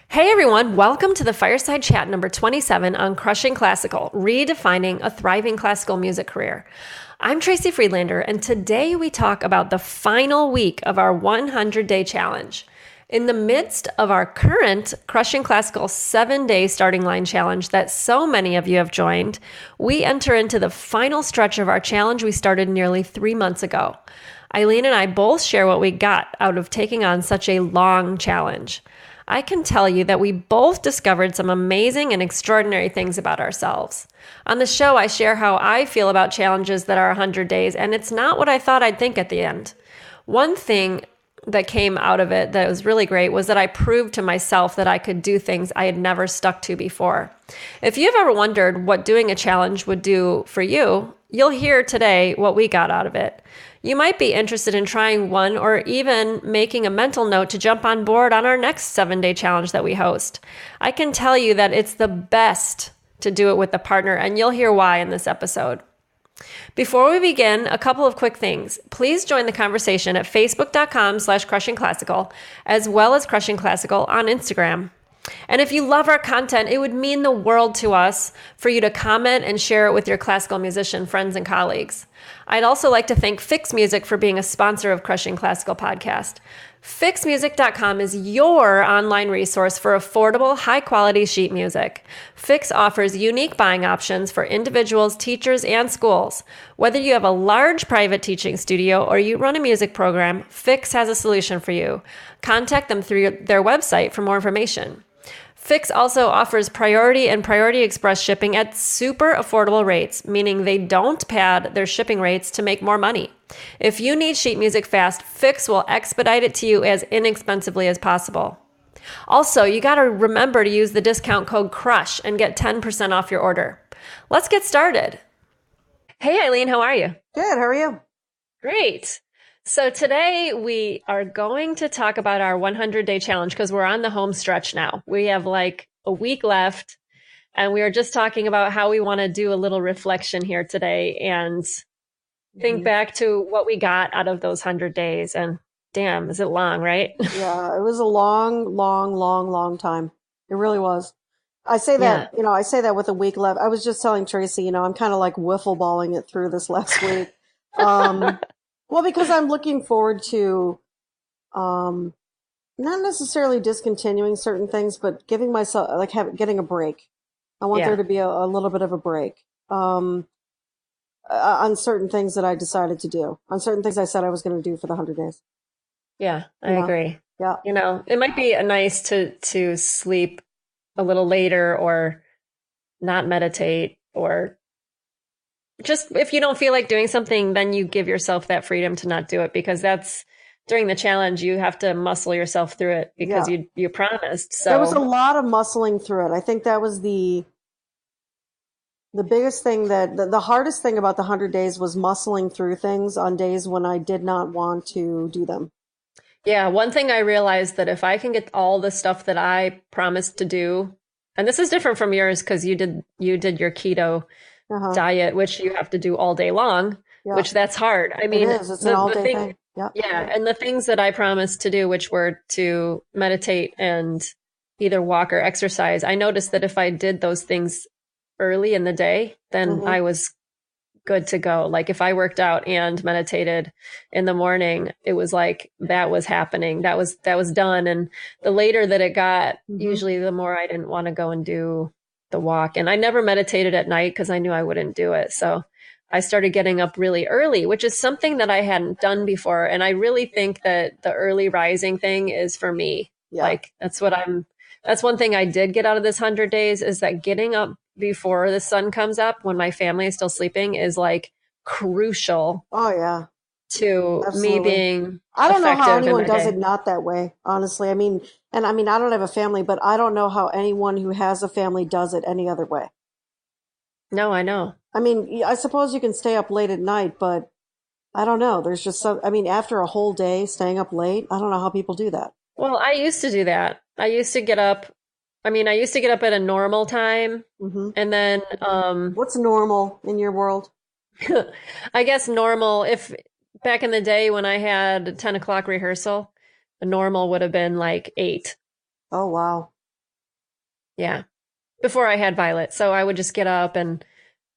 Hey everyone, welcome to the Fireside Chat number 27 on Crushing Classical, redefining a thriving classical music career. I'm Tracy Friedlander, and today we talk about the final week of our 100-day challenge. In the midst of our current Crushing Classical 7-day starting line challenge that so many of you have joined, we enter into the final stretch of our challenge we started nearly 3 months ago. Eileen and I both share what we got out of taking on such a long challenge. I can tell you that we both discovered some amazing and extraordinary things about ourselves. On the show, I share how I feel about challenges that are 100 days, and it's not what I thought I'd think at the end. One thing that came out of it that was really great was that I proved to myself that I could do things I had never stuck to before. If you've ever wondered what doing a challenge would do for you, you'll hear today what we got out of it. You might be interested in trying one or even making a mental note to jump on board on our next 7-day challenge that we host. I can tell you that it's the best to do it with a partner, and you'll hear why in this episode. Before we begin, a couple of quick things. Please join the conversation at facebook.com/crushingclassical, as well as Crushing Classical on Instagram. And if you love our content, it would mean the world to us for you to comment and share it with your classical musician friends and colleagues. I'd also like to thank Fix Music for being a sponsor of Crushing Classical Podcast. FixMusic.com is your online resource for affordable, high-quality sheet music. Fix offers unique buying options for individuals, teachers, and schools. Whether you have a large private teaching studio or you run a music program, Fix has a solution for you. Contact them through their website for more information. Fix also offers Priority and Priority Express shipping at super affordable rates, meaning they don't pad their shipping rates to make more money. If you need sheet music fast, Fix will expedite it to you as inexpensively as possible. Also, you got to remember to use the discount code CRUSH and get 10% off your order. Let's get started. Hey, Eileen, how are you? Good. How are you? Great. So today we are going to talk about our 100-day challenge because we're on the home stretch now. We have like a week left, and we are just talking about how we want to do a little reflection here today and think back to what we got out of those 100 days. And damn, is it long, right? Yeah, it was a long time. It really was. I say that, I say that with a week left. I was just telling Tracy, I'm kind of like wiffle balling it through this last week. Well, because I'm looking forward to, not necessarily discontinuing certain things, but giving myself, getting a break. I want there to be a little bit of a break, on certain things that I decided to do, on certain things I said I was going to do for the 100 days. Yeah, I agree. Yeah. It might be nice to sleep a little later or not meditate, or just if you don't feel like doing something, then you give yourself that freedom to not do it, because that's during the challenge, you have to muscle yourself through it because you promised. So there was a lot of muscling through it. I think that was the biggest thing, that the hardest thing about the 100 days was muscling through things on days when I did not want to do them. Yeah. One thing I realized, that if I can get all the stuff that I promised to do, and this is different from yours because you did your keto diet, which you have to do all day long, which that's hard. I mean, it is. It's an all day thing. Yeah. And the things that I promised to do, which were to meditate and either walk or exercise, I noticed that if I did those things early in the day, then I was good to go. Like if I worked out and meditated in the morning, it was like that was happening. That was done. And the later that it got, usually the more I didn't want to go and do the walk. And I never meditated at night because I knew I wouldn't do it. So I started getting up really early, which is something that I hadn't done before. And I really think that the early rising thing is for me. Yeah. Like that's one thing I did get out of this 100 days, is that getting up before the sun comes up when my family is still sleeping is like crucial. Oh yeah. To Absolutely. Me being I don't know how anyone does day. it not that way, honestly. I mean, I don't have a family, but I don't know how anyone who has a family does it any other way. No, I know. I mean, I suppose you can stay up late at night, but I don't know. There's just after a whole day staying up late, I don't know how people do that. Well, I used to do that. I used to get up at a normal time. And then what's normal in your world? I guess normal, if back in the day when I had 10 o'clock rehearsal, a normal would have been like 8. Oh, wow. Yeah. Before I had Violet. So I would just get up and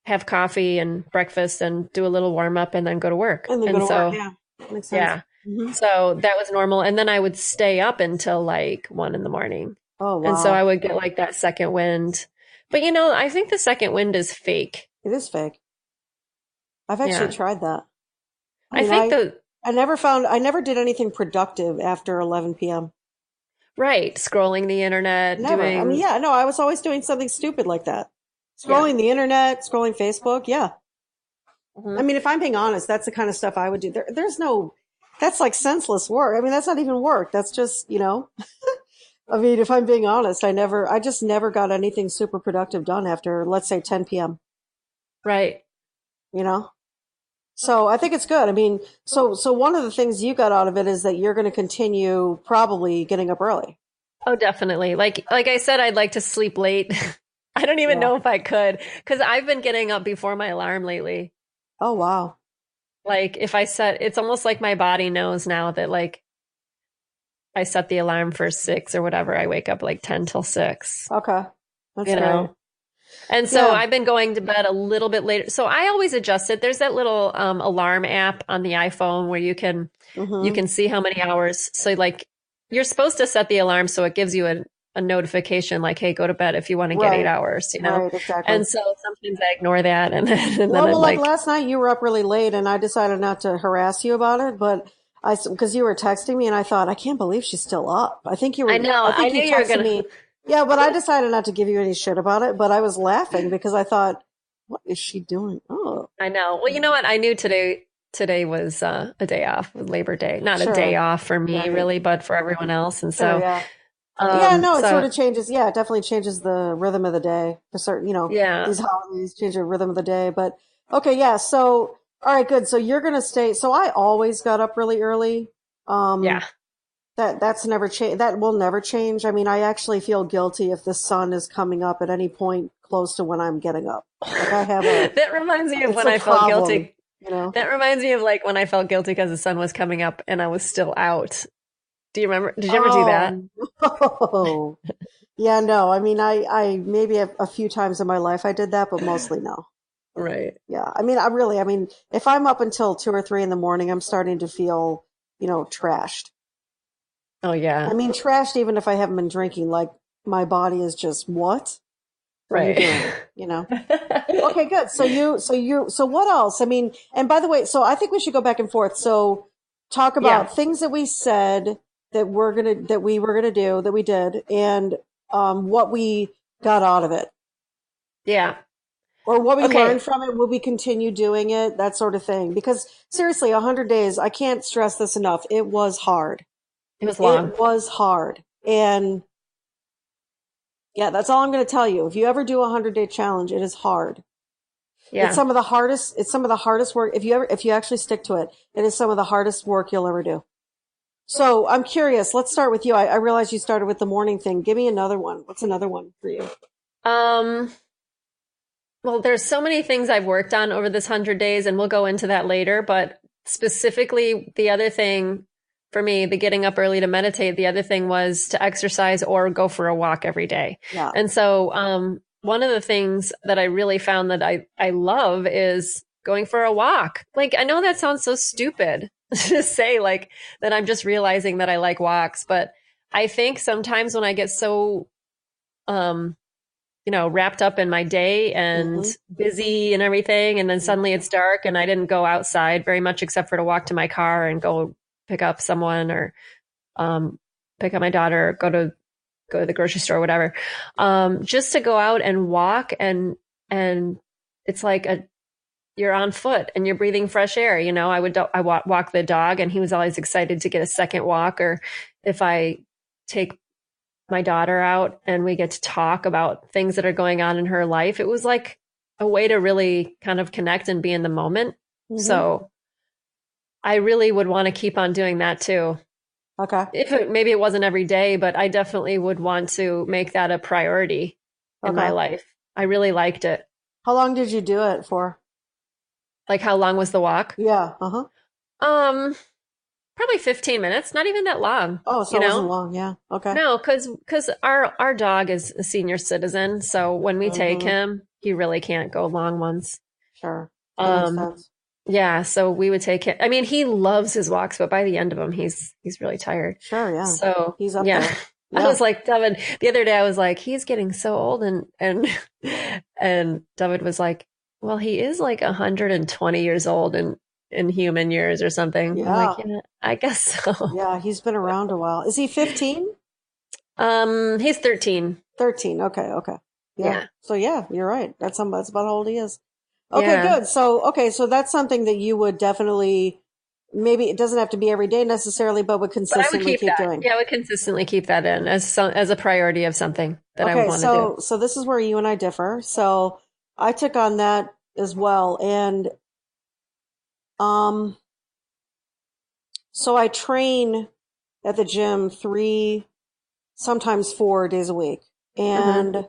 have coffee and breakfast and do a little warm up and then go to work. And then go And to work. so, Yeah, makes sense. yeah. Hmm. So that was normal. And then I would stay up until like 1 in the morning. Oh, And so I wow. would get like that second wind. But I think the second wind is fake. It is fake. I've actually Yeah. tried that. I I mean, think I never did anything productive after 11 p.m. right. Scrolling the internet, Never. I mean, doing, yeah, no, I was always doing something stupid like that. yeah. Scrolling the internet, scrolling Facebook. Yeah. I Mhm. mean, if I'm being honest, that's the kind of stuff I would do. There's no, that's like senseless work. I mean, that's not even work. That's just, I mean, if I'm being honest, I just never got anything super productive done after, let's say 10 p.m., Right. you know? So I think it's good. I mean, so one of the things you got out of it is that you're going to continue probably getting up early. Oh, definitely. Like I said, I'd like to sleep late. I don't even Yeah. know if I could because I've been getting up before my alarm lately. Oh, wow. Like if I set, it's almost like my body knows now that like I set the alarm for 6 or whatever. I wake up like 10 till 6, Okay. That's you great. know? And so Yeah. I've been going to bed a little bit later. So I always adjust it. There's that little alarm app on the iPhone where you Hmm. can see how many hours. So like you're supposed to set the alarm so it gives you a notification like, hey, go to bed if you want to get 8 Right. hours, you know? Right. Exactly. And so sometimes I ignore that and then Well, I'm like like, last night you were up really late and I decided not to harass you about it, but because you were texting me and I thought, I can't believe she's still up. I know, I I think knew you you were texted gonna me. Yeah, but I decided not to give you any shit about it, but I was laughing because I thought, what is she doing? Oh, I know. Well, you know what? I knew today was a day off, Labor Day. Not a day sure. off for me Right. really, but for everyone else. And Sure. so Yeah. Yeah, no, it sort so of changes. Yeah, it definitely changes the rhythm of the day for certain, yeah. these holidays change the rhythm of the day. But okay, yeah. So, all right, good. So you're going to stay. So I always got up really early. Yeah. Um, that's never change. That will never change. I mean, I actually feel guilty if the sun is coming up at any point close to when I'm getting up. Like That reminds me of it's when a I felt problem, guilty. you know? That reminds me of like when I felt guilty because the sun was coming up and I was still out. Do you remember? Did you ever do that? Oh, no. Yeah, no. I mean, I maybe a few times in my life I did that, but mostly no. Right. Yeah. I mean, I mean, if I'm up until 2 or 3 in the morning, I'm starting to feel, trashed. Oh I yeah. mean, trashed even if I haven't been drinking, like my body is just, what are you Right. doing? Okay, good. So what else? I mean, and by the way, so I think we should go back and forth. So talk Yeah. about things that we said that we were gonna do, that we did, and what we got out of it. Yeah. Or what we learned Okay. from it, will we continue doing it, that sort of thing. Because seriously, 100 days, I can't stress this enough. It was hard. It was long. It was hard. And yeah, that's all I'm going to tell you. If you ever do a 100-day challenge, it is hard. Yeah. It's some of the hardest work. If you actually stick to it, it is some of the hardest work you'll ever do. So I'm curious. Let's start with you. I realize you started with the morning thing. Give me another one. What's another one for you? Um, well, there's so many things I've worked on over this 100 days, and we'll go into that later, but specifically the other thing for me, the getting up early to meditate, the other thing was to exercise or go for a walk every day. Yeah. And so, one of the things that I really found that I love is going for a walk. Like, I know that sounds so stupid to say, like, that I'm just realizing that I like walks, but I think sometimes when I get so, um, wrapped up in my day and Hmm. busy and everything. And then suddenly it's dark and I didn't go outside very much except for to walk to my car and go pick up someone or um, pick up my daughter, or go to the grocery store, whatever. Just to go out and walk and it's like you're on foot and you're breathing fresh air. I walk the dog and he was always excited to get a second walk. Or if I take my daughter out and we get to talk about things that are going on in her life. It was like a way to really kind of connect and be in the moment. Hmm. So I really would want to keep on doing that too. Okay. Maybe it wasn't every day, but I definitely would want to make that a priority in my Okay. life. I really liked it. How long did you do it for? Like how long was the walk? Yeah. Uh-huh. Um, Probably 15 minutes, not even that long, Oh, so you it wasn't know? long. Yeah. Okay. No, because our dog is a senior citizen, so when we take Hmm. him, he really can't go long ones. Sure. That makes Um, sense. yeah, so we would take him. I mean, he loves his walks, but by the end of them, he's really tired. Sure. Yeah. So He's up yeah, there. I Yeah. was like, David, the other day I was like, he's getting so old, and and David was like, well, he is like 120 years old in human years or something. I'm like, Yeah. yeah, I guess so. Yeah. He's been around a while. Is he 15? He's 13. 13. Okay. Okay. Yeah. Yeah. So yeah, you're right. That's about how old he is. Okay, Yeah. good. So, okay, so that's something that you would definitely, maybe it doesn't have to be every day necessarily, but would But I would consistently keep keep that. doing. Yeah, I would consistently keep that in as a priority of something that I would Okay, want to do. so this is where you and I differ. So I took on that as well. And um so I train at the gym 3, sometimes 4 days a week. Hmm. And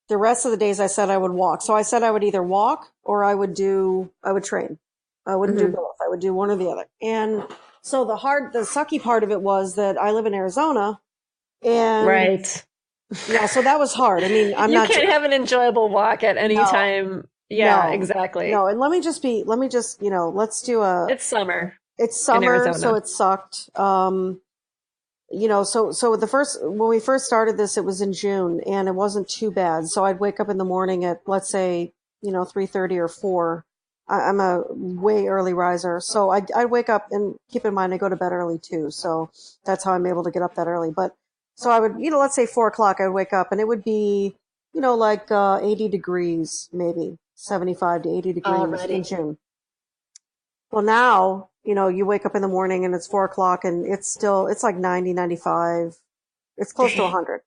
the rest of the days I said I would walk. So I said I would either walk or I would train. I wouldn't do Hmm. both. I would do one or the other. And so the sucky part of it was that I live in Arizona and Right. yeah, so that was hard. I mean, I'm You not, can't have an enjoyable walk at any no, time. Yeah, no, exactly. no. And let me just, let's do It's summer it's in summer, so Arizona. it sucked. So when we first started this, it was in June and it wasn't too bad. So I'd wake up in the morning at, let's say, 3:30 or 4. I'm a way early riser. So I'd wake up, and keep in mind, I go to bed early too. So that's how I'm able to get up that early. But so I would, let's say 4 o'clock, I'd wake up and it would be, like 80 degrees, maybe 75 to 80 degrees in Already. June. Well, now, you wake up in the morning and it's 4 o'clock and it's like 90, 95. It's close to Dang. 100,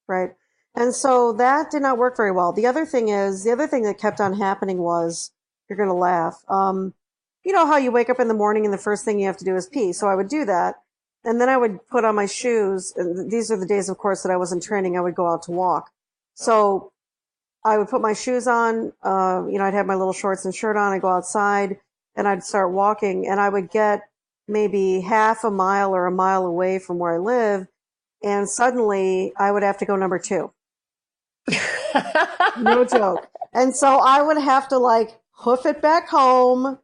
right? And so that did not work very well. The other thing that kept on happening was, you're going to laugh. You know how you wake up in the morning and the first thing you have to do is pee. So I would do that. And then I would put on my shoes. And these are the days, of course, that I wasn't training. I would go out to walk. So I would put my shoes on, I'd have my little shorts and shirt on. I'd go outside and I'd start walking and I would get maybe half a mile or a mile away from where I live. And suddenly I would have to go number 2. No joke. And so I would have to like hoof it back home,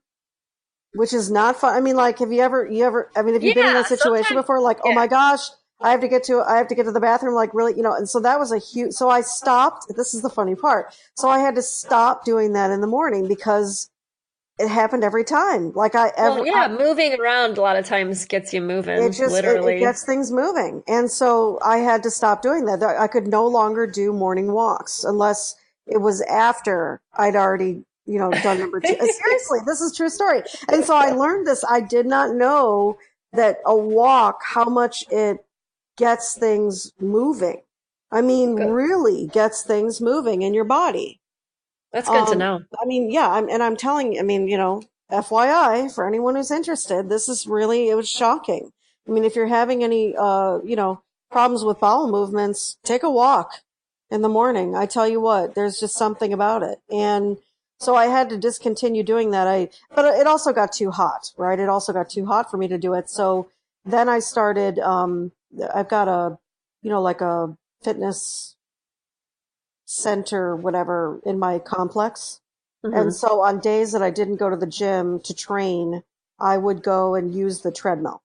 which is not fun. I mean, like, have you been in Yeah, that situation sometimes. before? Like, oh Yeah. my gosh, I have to get to the bathroom, like really, and so that was a huge, so I stopped. This is the funny part. So I had to stop doing that in the morning because it happened every time. Well, yeah, moving around a lot of times gets you moving, it literally. gets things moving. And so I had to stop doing that. I could no longer do morning walks unless it was after I'd already, done number 2. Seriously, this is a true story. And so I learned this. I did not know that a walk, how much it gets things moving. I mean, Good. really gets things moving in your body. That's good to Um, know. I mean, yeah, I'm telling you, I mean, FYI, for anyone who's interested, it was shocking. I mean, if you're having any, problems with bowel movements, take a walk in the morning. I tell you what, there's just something about it. And so I had to discontinue doing that. But it also got too hot, right? It also got too hot for me to do it. So then I started, I've got like a fitness center, whatever, in my complex. And Hmm. so on days that I didn't go to the gym to train, I would go and use the treadmill.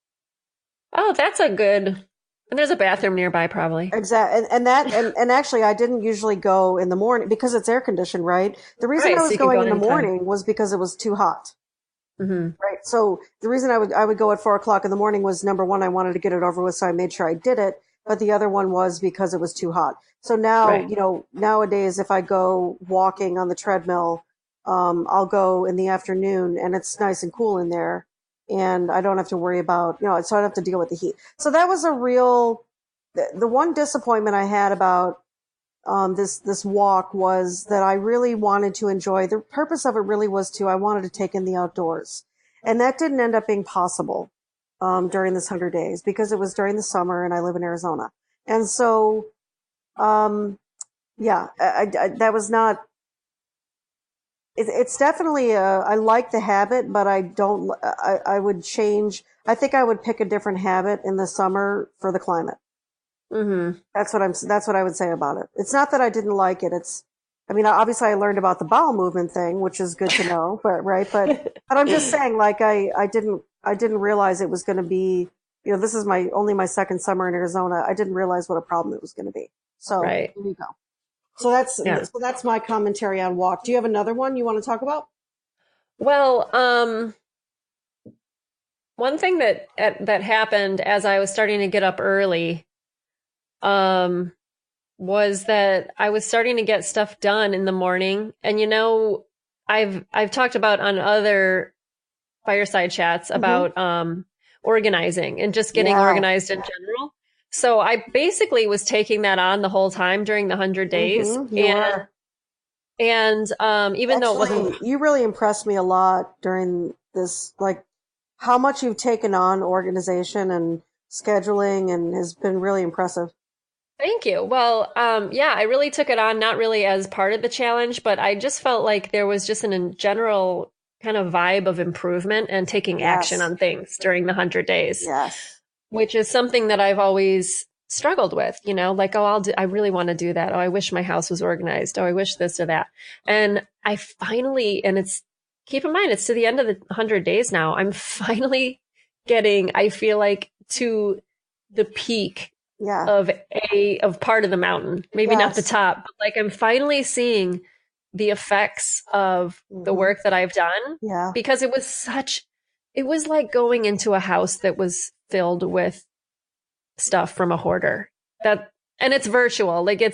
Oh, that's a good. And there's a bathroom nearby, probably. Exactly. And actually I didn't usually go in the morning because it's air conditioned, right? The reason I Right, so was you can going go in the anytime. morning was because it was too hot. Hmm. Right. So the reason I would go at 4 o'clock in the morning was, number one, I wanted to get it over with, so I made sure I did it. But the other one was because it was too hot. So now, Right. nowadays, if I go walking on the treadmill, I'll go in the afternoon and it's nice and cool in there. And I don't have to worry about, so I don't have to deal with the heat. So that was the one disappointment I had about this walk was that I really wanted to enjoy. The purpose of it really was I wanted to take in the outdoors, and that didn't end up being possible during this 100 days because it was during the summer, and I live in Arizona, and so yeah, that was not it's definitely I like the habit, but I don't. I would change. I think I would pick a different habit in the summer for the climate. Mm-hmm. That's what I would say about it. It's not that I didn't like it. I mean, obviously I learned about the bowel movement thing, which is good to know, but right. But I'm just saying, like, I didn't realize it was going to be, this is only my second summer in Arizona. I didn't realize what a problem it was going to be. So Right. here you go. So Yeah. that's my commentary on walk. Do you have another one you want to talk about? Well, one thing that happened as I was starting to get up early, um, was that I was starting to get stuff done in the morning. And I've talked about on other fireside chats Mm-hmm. about organizing and just getting Yeah. organized in general. So I basically was taking that on the whole time during the 100 days. Mm-hmm. You were. And even though it wasn't. Actually, you really impressed me a lot during this, like how much you've taken on organization and scheduling and has been really impressive. Thank you. Well, yeah, I really took it on, not really as part of the challenge, but I just felt like there was just in general kind of vibe of improvement and taking action Yes. on things during the 100 days, Yes. which is something that I've always struggled with, like, oh, I really want to do that. Oh, I wish my house was organized. Oh, I wish this or that. And I finally, and keep in mind, it's to the end of the 100 days now. I'm finally getting, I feel like, to the peak Yeah. of part of the mountain, maybe not the Yes. top, but like I'm finally seeing the effects of the Mm-hmm. work that I've done, Yeah. because it was like going into a house that was filled with stuff from a hoarder, and it's virtual. Like I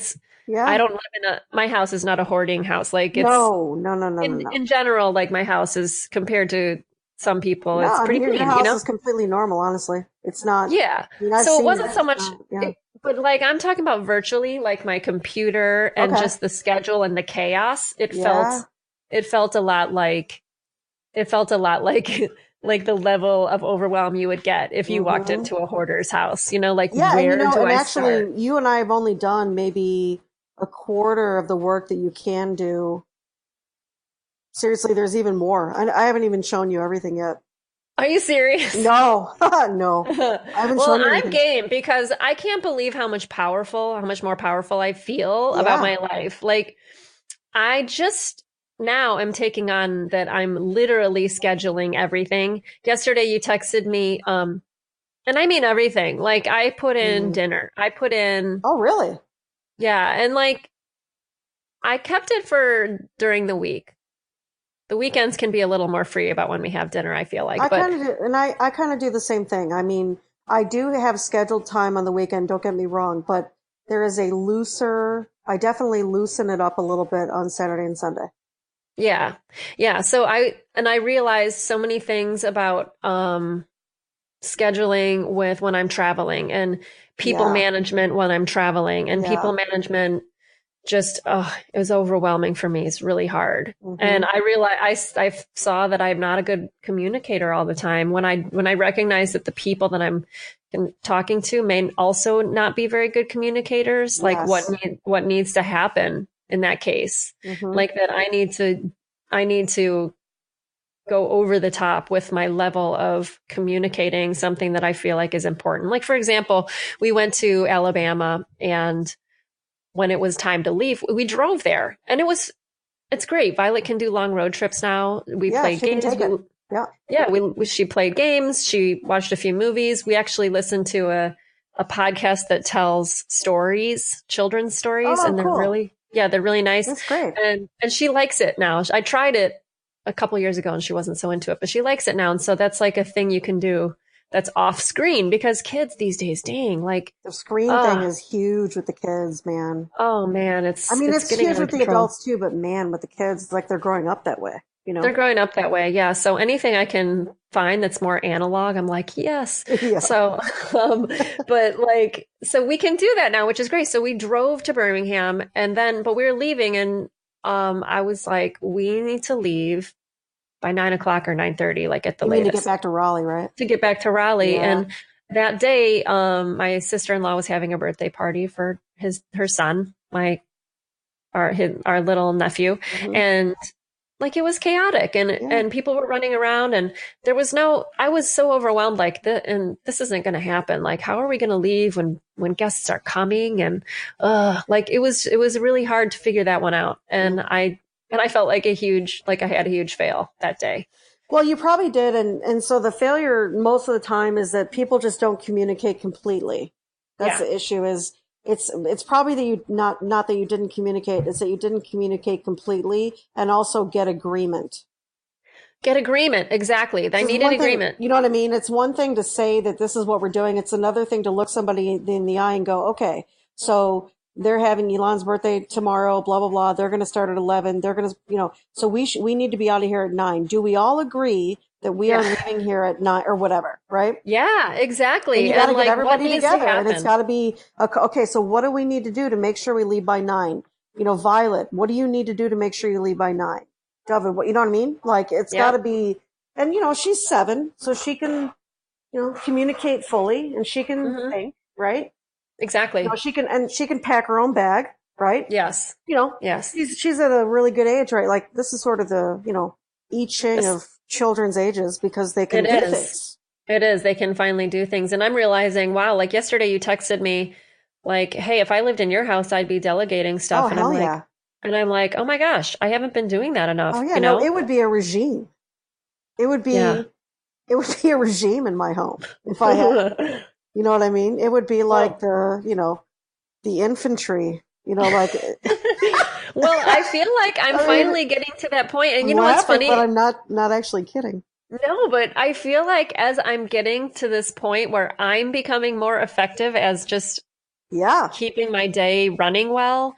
Yeah. don't live my house is not a hoarding house. Like it's No, no, no, no, no, no. in general, like my house is, compared to some people, No, it's I mean, pretty your clean, house is completely normal, honestly. It's not, Yeah. I mean, I've So it seen it. wasn't so It's much, not, yeah. but like I'm talking about virtually, like my computer and Okay. just the schedule and the chaos. Yeah. It felt a lot like, it felt a lot like, like the level of overwhelm you would get if you walked Mm-hmm. into a hoarder's house, like, Yeah, and where do and I start? actually, you and I have only done maybe a quarter of the work that you can do. Seriously, there's even more. I haven't even shown you everything yet. Are you serious? No, no, I haven't Well, shown you I'm anything. game because I can't believe how much more powerful I feel about Yeah. my life. Like, I just now am taking on that I'm literally scheduling everything. Yesterday you texted me, and I mean everything. Like I put in Mhm. dinner. I put in, Oh, really? yeah, and like I kept it for during the week. The weekends can be a little more free about when we have dinner, I feel I like. But kind of do, and I kind of do the same thing. I mean, I do have scheduled time on the weekend, don't get me wrong, but there is I definitely loosen it up a little bit on Saturday and Sunday. yeah. Yeah. So I realized so many things about scheduling with when I'm traveling, and people Yeah. management when I'm traveling, and Yeah. people management just, it was overwhelming for me. It's really hard. Hmm. And I realized, I saw that I'm not a good communicator all the time. When I recognize that the people that I'm talking to may also not be very good communicators, like Yes. what needs to happen in that case, Hmm. like that I need to go over the top with my level of communicating something that I feel like is important. Like, for example, we went to Alabama, and when it was time to leave, we drove there, and it's great. Violet can do long road trips now. We Yeah, played she can games. take it. Yeah. She played games. She watched a few movies. We actually listened to a podcast that tells stories, children's stories, Oh, and cool. they're really nice. That's great. And she likes it now. I tried it a couple years ago and she wasn't so into it, but she likes it now. And so that's like a thing you can do that's off screen, because kids these days, dang, like, The screen thing ah, is huge with the kids, man. oh man, I mean, it's it's getting huge out of with the control. adults too, but man, with the kids, it's like they're growing up that way, you They're know? growing up that way, yeah. So anything I can find that's more analog, I'm like, yes. Yeah. So, um, but like, so we can do that now, which is great. So we drove to Birmingham, but we were leaving, and I was like, we need to leave by 9 o'clock or 9:30, like at the You mean to get latest, back to Raleigh, right? to get back to Raleigh. Yeah. And that day, my sister-in-law was having a birthday party for her son, our little nephew, Hmm. and like it was chaotic Yeah. and people were running around and I was so overwhelmed like and this isn't going to happen. Like how are we going to leave when guests are coming and like it was really hard to figure that one out. Yeah. And I felt like I had a huge fail that day. Well, you probably did, and so the failure most of the time is that people just don't communicate completely. That's Yeah. the issue. Is it's probably that you not that you didn't communicate. It's that you didn't communicate completely and also get agreement. Get agreement. Exactly. I Because needed one thing, agreement. you know what I mean? It's one thing to say that this is what we're doing. It's another thing to look somebody in the eye and go, okay, so they're having Elon's birthday tomorrow, blah, blah, blah. They're going to start at 11. They're going to, so we need to be out of here at 9. Do we all agree that we are Yeah. leaving here at 9 or whatever, right? Yeah, And exactly. you got to And get like what everybody needs to together, and it's happen? got to be, okay, so what do we need to do to make sure we leave by 9? Violet, what do you need to do to make sure you leave by 9? David, what, you know what I mean? Like, it's got to Yep. be, and she's 7, so she can, communicate fully, and she can Hmm. think, right? Exactly. She can pack her own bag, right? Yes. You know, Yes. she's at a really good age, right? Like, this is sort of the, I Ching This- of children's ages because they can It do is. things. It is. They can finally do things. And I'm realizing, wow, like yesterday you texted me like, hey, if I lived in your house, I'd be delegating Oh, stuff. hell yeah. And I'm like, oh my gosh, I haven't been doing that Oh, enough, yeah. you No, know? it would be a regime. It would Yeah. be, it would be a regime in my home if I had, you know what I mean? It would be like Well, the infantry, like, well, I feel like I'm I mean, finally getting to that point. And I'm you know what's laughing, but funny? I'm not actually kidding. No, but I feel like as I'm getting to this point where I'm becoming more effective as just Yeah. keeping my day running well,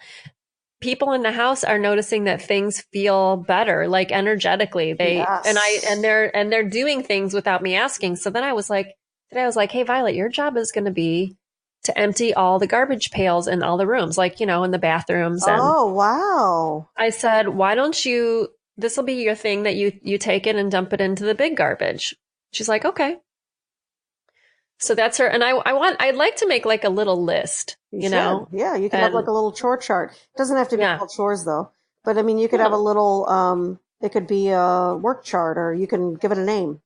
people in the house are noticing that things feel better, like energetically. Yes. And they're doing things without me asking. So then today I was like, hey, Violet, your job is going to be to empty all the garbage pails in all the rooms, like, in the bathrooms. And Oh, wow. I said, why don't you, this will be your thing that you take it and dump it into the big garbage. She's like, okay. So that's her. And I'd like to make like a little list, You should. Yeah, you could have like and a little chore chart. It doesn't have to be yeah, called chores though. But I mean, you could have a no, little, it could be a work chart, or you can give it a name.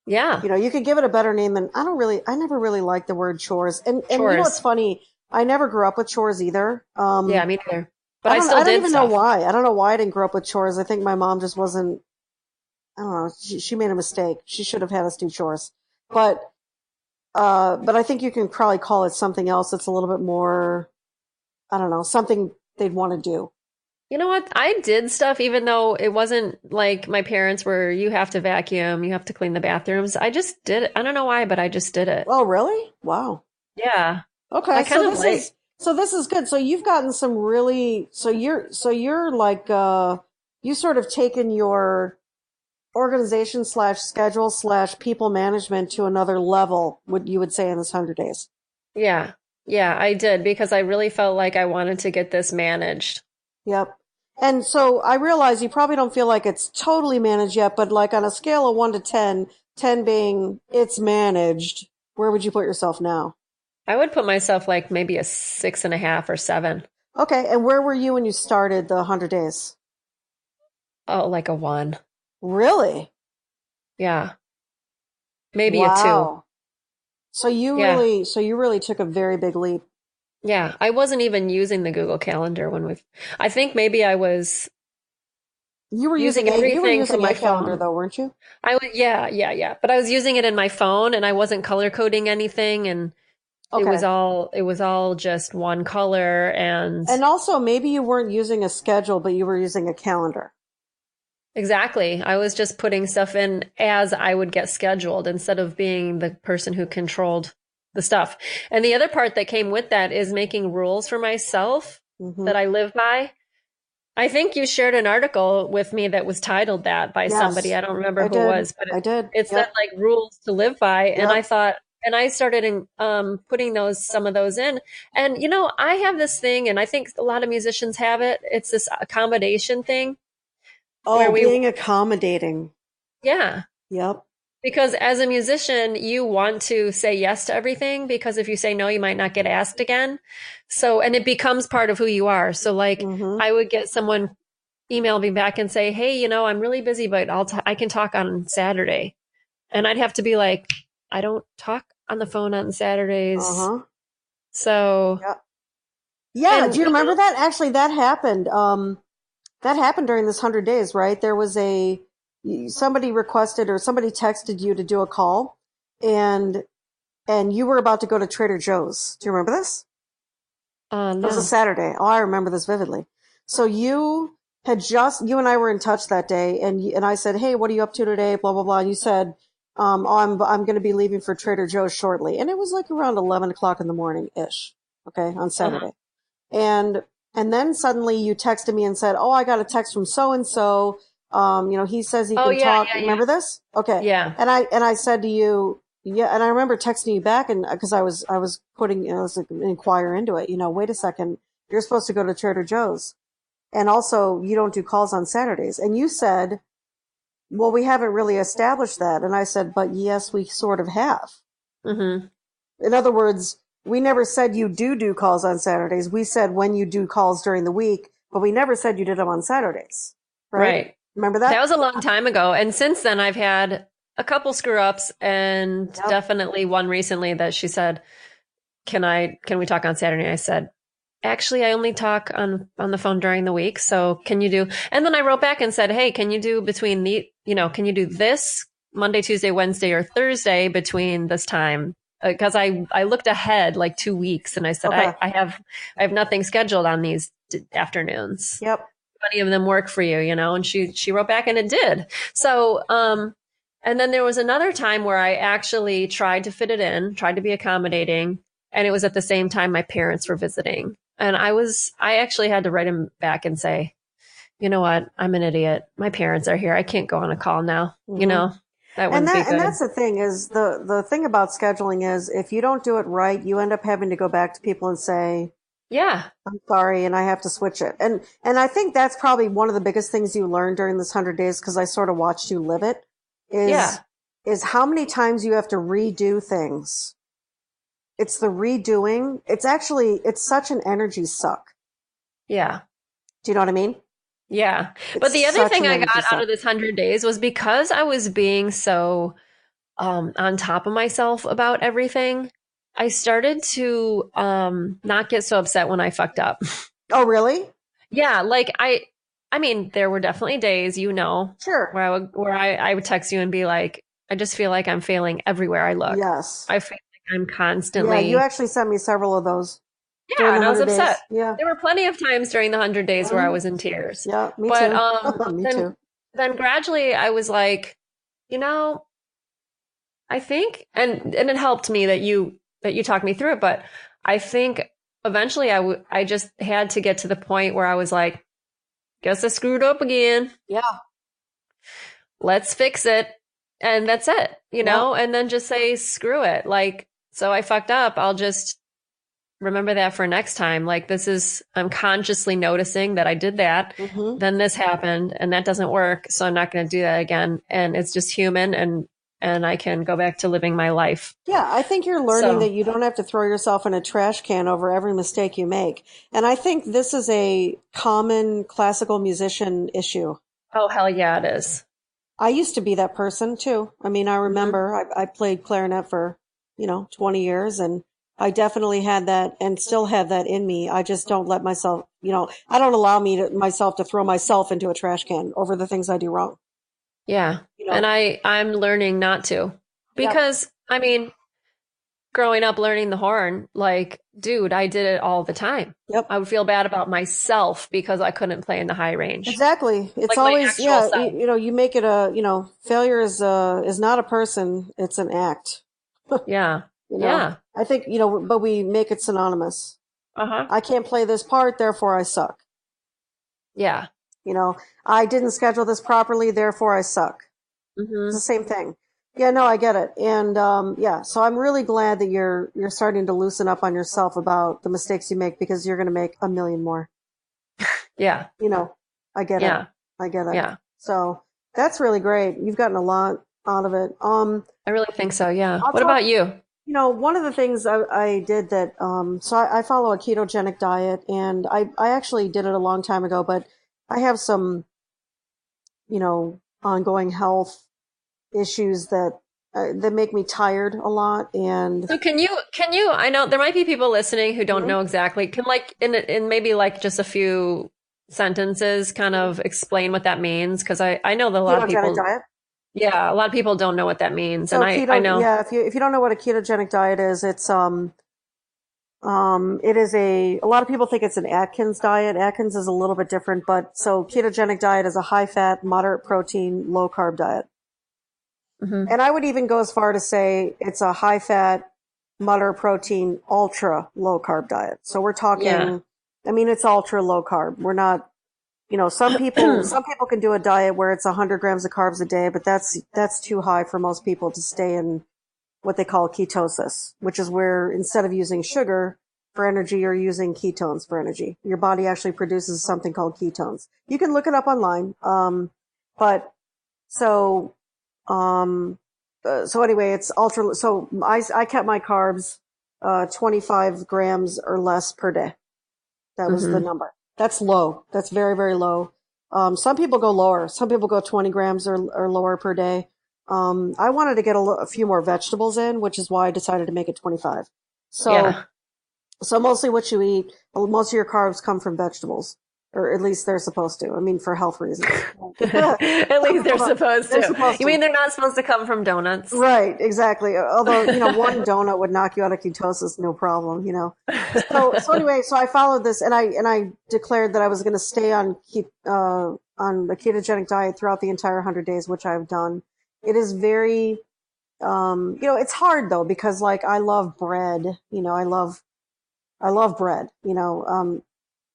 yeah, You could give it a better name than, I never really liked the word chores. And what's chores. funny? I never grew up with chores either. Yeah, me neither. But I still I don't did even know stuff. why. I don't know why I didn't grow up with chores. I think my mom just wasn't, I don't know. She made a mistake. She should have had us do chores. But I think you can probably call it something else that's a little bit more, I don't know, something they'd want to do. You know what? I did stuff even though it wasn't like my parents were, you have to vacuum, you have to clean the bathrooms. I just did it. I don't know why, but I just did it. Oh, really? Wow. Yeah. I Okay, kind of like, so this is good. So you've gotten some really, so you're like you sort of taken your organization slash schedule slash people management to another level, what you would say in this 100 days. yeah. Yeah, I did because I really felt like I wanted to get this managed. Yep. And so I realize you probably don't feel like it's totally managed yet, but like on a scale of 1 to 10, 10 being it's managed, where would you put yourself now? I would put myself like maybe a 6.5 or 7. Okay, and where were you when you started the 100 days? Oh, like a 1. Really? Yeah. Maybe a 2. Wow. Yeah. So you really took a very big leap. Yeah. I wasn't even using the Google Calendar I think maybe I was using You were everything from using a my calendar phone. though, weren't you? Yeah, yeah, yeah. But I was using it in my phone and I wasn't color coding anything and Okay. it was all just one color and And also maybe you weren't using a schedule, but you were using a calendar. exactly. I was just putting stuff in as I would get scheduled instead of being the person who controlled the stuff. And the other part that came with that is making rules for myself Hmm. that I live by. I think you shared an article with me that was titled that by somebody. Yes, I don't remember I who it did. was, but I did. it said Yep. like rules to live by. And I Yep. thought, and I started putting some of those in. And I have this thing, and I think a lot of musicians have it. It's this accommodation thing where Oh, being accommodating. yeah, Yep. because as a musician, you want to say yes to everything because if you say no, you might not get asked again. So, and it becomes part of who you are. So, like, Hmm. I would get someone. email me back and say, "Hey, I'm really busy, but I can talk on Saturday." And I'd have to be like, "I don't talk on the phone on Saturdays." Uh-huh. So, Yeah. Yeah. Do and you remember that? Actually, that happened. That happened during this 100 days, right? There was somebody requested or somebody texted you to do a call and you were about to go to Trader Joe's. Do you remember this? It was a no. Saturday. Oh, I remember this vividly. So you and I were in touch that day, and I said, "Hey, what are you up to today?" Blah blah blah. And you said, "Oh, I'm going to be leaving for Trader Joe's shortly," and it was like around 11 o'clock in the morning ish. Okay, on Uh-huh. Saturday, and then suddenly you texted me and said, "Oh, I got a text from so and so. He says he Oh can yeah, talk." yeah, yeah. Remember this? Okay. Yeah. And I said to you, yeah, and I remember texting you back, and because I was putting, I was like, inquire into it. Wait a second, you're supposed to go to Trader Joe's, and also you don't do calls on Saturdays. And you said, well, we haven't really established that. And I said, but yes, we sort of have. Mm-hmm. In other words, we never said you do calls on Saturdays. We said when you do calls during the week, but we never said you did them on Saturdays. Right? Right. Remember That that? was a long time ago. And since then, I've had a couple screw ups and Yep. definitely one recently that she said, can we talk on Saturday? I said, actually, I only talk on the phone during the week. So can you do, and then I wrote back and said, hey, can you do can you do this Monday, Tuesday, Wednesday, or Thursday between this time? Because I looked ahead like 2 weeks and I said, Okay. I have nothing scheduled on these afternoons. Yep. Any of them work for you, and she wrote back and it did. So and then there was another time where I actually tried to fit it in, tried to be accommodating, and it was at the same time my parents were visiting, and I actually had to write him back and say, you know what, I'm an idiot, my parents are here, I can't go on a call now. Mm-hmm. That And wouldn't be good. that's the thing is the thing about scheduling is if you don't do it right, you end up having to go back to people and say, Yeah. "I'm sorry," and I have to switch it. And I think that's probably one of the biggest things you learned during this 100 days because I sort of watched you live it Yeah. is how many times you have to redo things. It's the redoing. It's such an energy suck. Yeah. Do you know what I mean? Yeah. But It's the other such thing an I energy got out suck. of this 100 days was because I was being so on top of myself about everything, I started to not get so upset when I fucked up. Oh, really? Yeah, like I mean, there were definitely days, Sure. where I would text you and be like, I just feel like I'm failing everywhere I look. Yes. I feel like I'm Yeah, you constantly, actually sent me several of those during yeah, the and I was 100 days. upset. Yeah. There were plenty of times during the 100 days where I Mhm. was in tears. Yeah, me But too. Me then too. then gradually I was like, you know, I think, and it helped me that you talked me through it, but I think eventually I just had to get to the point where I was like, guess I screwed up again. Yeah. Let's fix it. And that's it, Yep. and then just say, screw it. Like, so I fucked up. I'll just remember that for next time. Like, I'm consciously noticing that I did that. Hmm. Then this happened and that doesn't work. So I'm not going to do that again. And it's just human and I can go back to living my life. Yeah, I think you're learning So, that you don't have to throw yourself in a trash can over every mistake you make. And I think this is a common classical musician issue. oh, hell yeah, it is. I used to be that person too. I mean, I Mm-hmm. remember I played clarinet for, 20 years and I definitely had that and still have that in me. I just don't let myself, I don't allow myself to throw myself into a trash can over the things I do wrong. Yeah. You And know? I'm learning not to Yep. because I mean, growing up learning the horn, like, dude, I did it all the time. Yep. I would feel bad about myself because I couldn't play in the high range, Exactly. It's like my always, actual yeah, self. you make it failure is not a person, it's an act. Yeah. You know, Yeah. I think, but we make it synonymous. Uh-huh. I can't play this part, therefore I suck. Yeah. You know, I didn't schedule this properly, therefore I suck. It's the Hmm. same thing. Yeah, no, I get it. And yeah, so I'm really glad that you're starting to loosen up on yourself about the mistakes you make because you're going to make a million more. Yeah. You know, I get it. Yeah. I get it. Yeah. So that's really great. You've gotten a lot out of it. I really think so. Yeah. I'll What talk. about you? One of the things I did so I follow a ketogenic diet and I actually did it a long time ago, but I have some, ongoing health issues that make me tired a lot. And So can you, I know there might be people listening who don't Mhm. know exactly, can like in maybe like just a few sentences kind of explain what that means? Because I know that a lot of Ketogenic people, diet. yeah, a lot of people don't know what that means. And So I keto, know, yeah, if you don't know what a ketogenic diet is, it is a lot of people think it's an Atkins diet. Atkins is a little bit different, but so ketogenic diet is a high fat, moderate protein, low carb diet. Mhm. And I would even go as far to say it's a high fat, moderate protein, ultra low carb diet. So we're Yeah. talking, I mean, it's ultra low carb. We're not, some people can do a diet where it's 100 grams of carbs a day, but that's too high for most people to stay in what they call ketosis, which is where instead of using sugar for energy, you're using ketones for energy. Your body actually produces something called ketones. You can look it up online. But so, um, so anyway, it's ultra. So I kept my carbs, 25 grams or less per day. That was the Mhm. number. That's low. That's very, very low. Some people go lower. Some people go 20 grams or lower per day. I wanted to get a few more vegetables in, which is why I decided to make it 25. So, Yeah. so mostly what you eat, most of your carbs come from vegetables, or at least they're supposed to. I mean, for health reasons. At Some least people they're don't. supposed They're to. supposed You to. mean they're not supposed to come from donuts? Right, exactly. Although, one donut would knock you out of ketosis, no problem. So anyway, so I followed this and I declared that I was going to stay on the ketogenic diet throughout the entire 100 days, which I've done. It is very, it's hard though, because like I love bread, I love bread,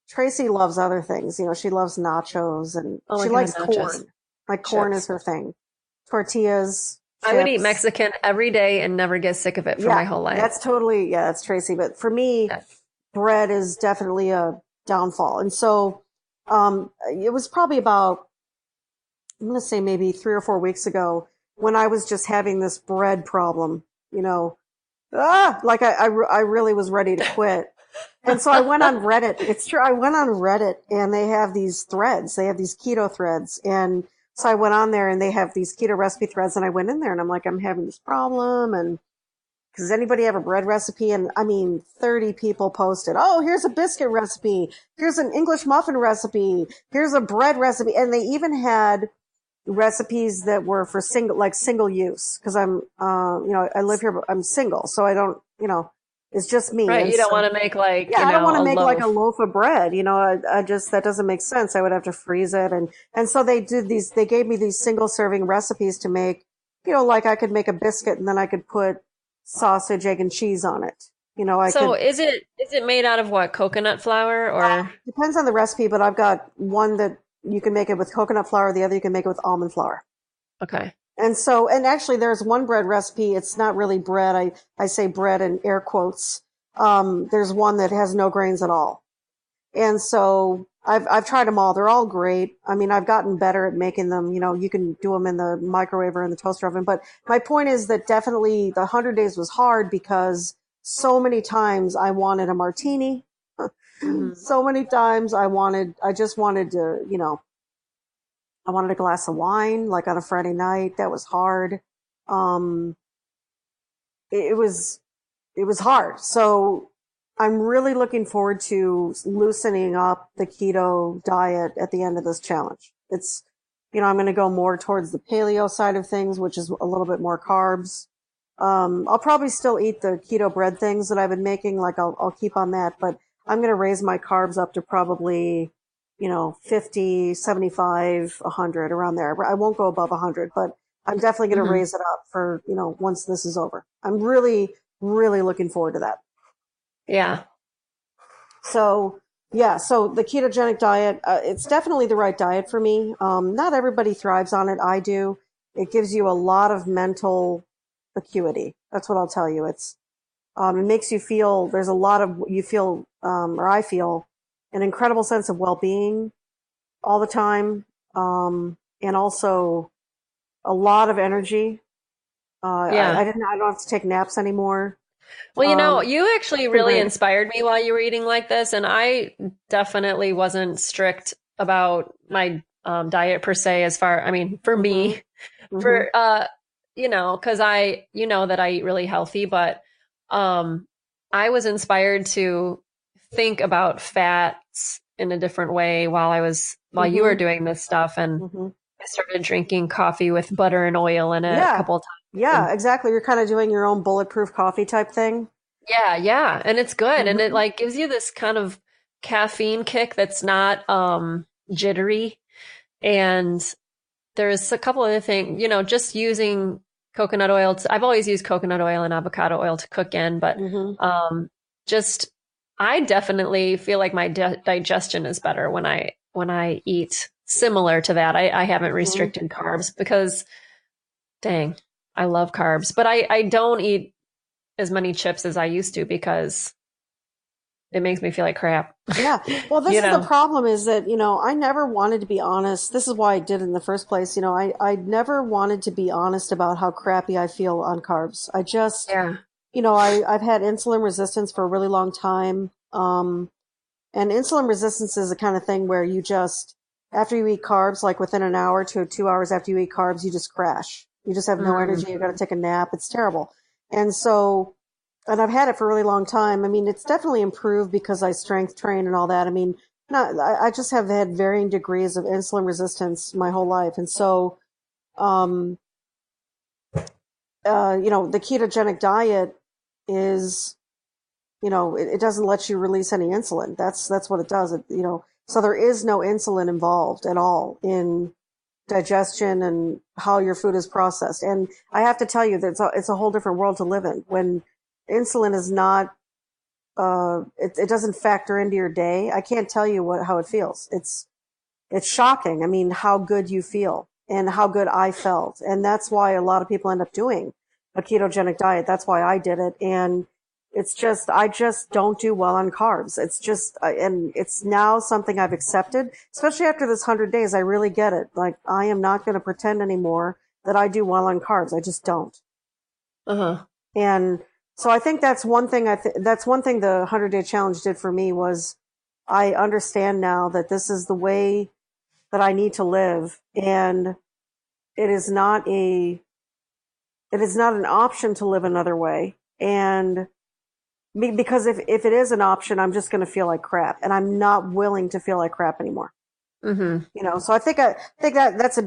Tracy loves other things, she loves nachos and Oh my she God, likes nachos, corn. Like corn is chips. her thing. Tortillas, I would eat chips. Mexican every day and never get sick of it for Yeah, my whole life. that's Tracy. But for me, Yes. bread is definitely a downfall. And so, it was probably about, I'm going to say maybe 3 or 4 weeks ago when I was just having this bread problem, you know, like I really was ready to quit. And so I went on Reddit. It's true. I went on Reddit and they have these threads. They have these keto threads. And so I went on there and they have these keto recipe threads and I went in there and I'm like, I'm having this problem. And does anybody have a bread recipe? And I mean, 30 people posted, oh, here's a biscuit recipe. Here's an English muffin recipe. Here's a bread recipe. And they even had recipes that were for single use. Cause I live here, but I'm single. So I don't, it's just me. Right. And You don't so, want to make like, yeah, I don't want to a make like a loaf. loaf of bread. I just, that doesn't make sense. I would have to freeze it. And so they gave me these single serving recipes to make, like I could make a biscuit and then I could put sausage, egg and cheese on it. I So could, is it made out of what? Coconut flour or? depends on the recipe, but I've got one that you can make it with coconut flour. The other you can make it with almond flour. Okay. And actually there's one bread recipe. It's not really bread. I say bread in air quotes. There's one that has no grains at all. And so I've tried them all. They're all great. I mean, I've gotten better at making them. You can do them in the microwave or in the toaster oven. But my point is that definitely the 100 days was hard because so many times I wanted a martini. Hmm. So many times I just wanted to, I wanted a glass of wine, like on a Friday night. That was hard. Um, it was it was hard. So I'm really looking forward to loosening up the keto diet at the end of this challenge. I'm going to go more towards the paleo side of things, which is a little bit more carbs. I'll probably still eat the keto bread things that I've been making. Like I'll keep on that, but I'm going to raise my carbs up to probably, 50, 75, 100 around there. I won't go above 100, but I'm definitely going to Hmm. raise it up for, once this is over. I'm really, really looking forward to that. Yeah. So yeah, so the ketogenic diet, it's definitely the right diet for me. Not everybody thrives on it. I do. It gives you a lot of mental acuity. That's what I'll tell you. It makes you feel, there's a lot of, you feel, or I feel an incredible sense of well-being all the time. And also a lot of energy. Yeah. I don't have to take naps anymore. Well, Um, you actually it's been really great. inspired me while you were eating like this, and I definitely wasn't strict about my diet per se, I mean, for Mm-hmm. me, Mm-hmm. for because you know that I eat really healthy, but um, I was inspired to think about fats in a different way while you were Mm-hmm. doing this stuff, and Mm-hmm. I started drinking coffee with butter and oil in it a Yeah. couple of times. Yeah, exactly. You're kind of doing your own bulletproof coffee type thing. Yeah, yeah, and it's good, and it Mm-hmm. like gives you this kind of caffeine kick that's not jittery. And there's a couple other things, just using coconut oil. I've always used coconut oil and avocado oil to cook in, but Mm-hmm. um, just I definitely feel like my digestion is better when I eat similar to that. I haven't Mm-hmm. restricted carbs because, dang, I love carbs, but I don't eat as many chips as I used to because it makes me feel like crap. Yeah. Well, this You is the know? problem is that, I never wanted to be honest. This is why I did it in the first place. I never wanted to be honest about how crappy I feel on carbs. I just, Yeah. I've had insulin resistance for a really long time. And insulin resistance is the kind of thing where you just, after you eat carbs, like within an hour to 2 hours after you eat carbs, you just crash. You just have no Mm, energy. You got to take a nap. It's terrible. And so, and I've had it for a really long time. I mean, it's definitely improved because I strength train and all that. I mean, not, I just have had varying degrees of insulin resistance my whole life. And so, um, the ketogenic diet is, it doesn't let you release any insulin. That's what it does. So there is no insulin involved at all in digestion and how your food is processed. And I have to tell you that it's a whole different world to live in when insulin is not, it doesn't factor into your day. I can't tell you how it feels. It's shocking. I mean, how good you feel and how good I felt. And that's why a lot of people end up doing a ketogenic diet. That's why I did it. And I just don't do well on carbs. And it's now something I've accepted, especially after this 100 days. I really get it. Like, I am not going to pretend anymore that I do well on carbs. I just don't. uh-huh. And so I think that's one thing that's one thing the 100-day challenge did for me was I understand now that this is the way that I need to live. And it is not it is not an option to live another way. And because if it is an option, I'm just going to feel like crap and I'm not willing to feel like crap anymore. Mm-hmm. So I think that that's a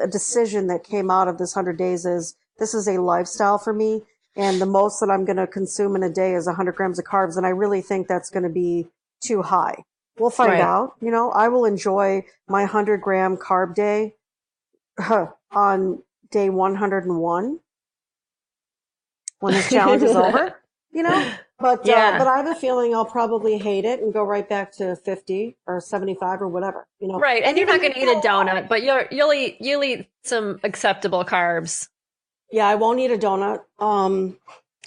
decision that came out of this 100 days is this is a lifestyle for me. And the most that I'm going to consume in a day is 100 grams of carbs. And I really think that's going to be too high. We'll find Right. out. I will enjoy my 100-gram carb day on day 101 when this challenge is over, you know. But Yeah. I have a feeling I'll probably hate it and go right back to 50 or 75 or whatever, Right. And And you're even not going to eat a donut, but you'll eat some acceptable carbs. yeah, I won't eat a donut.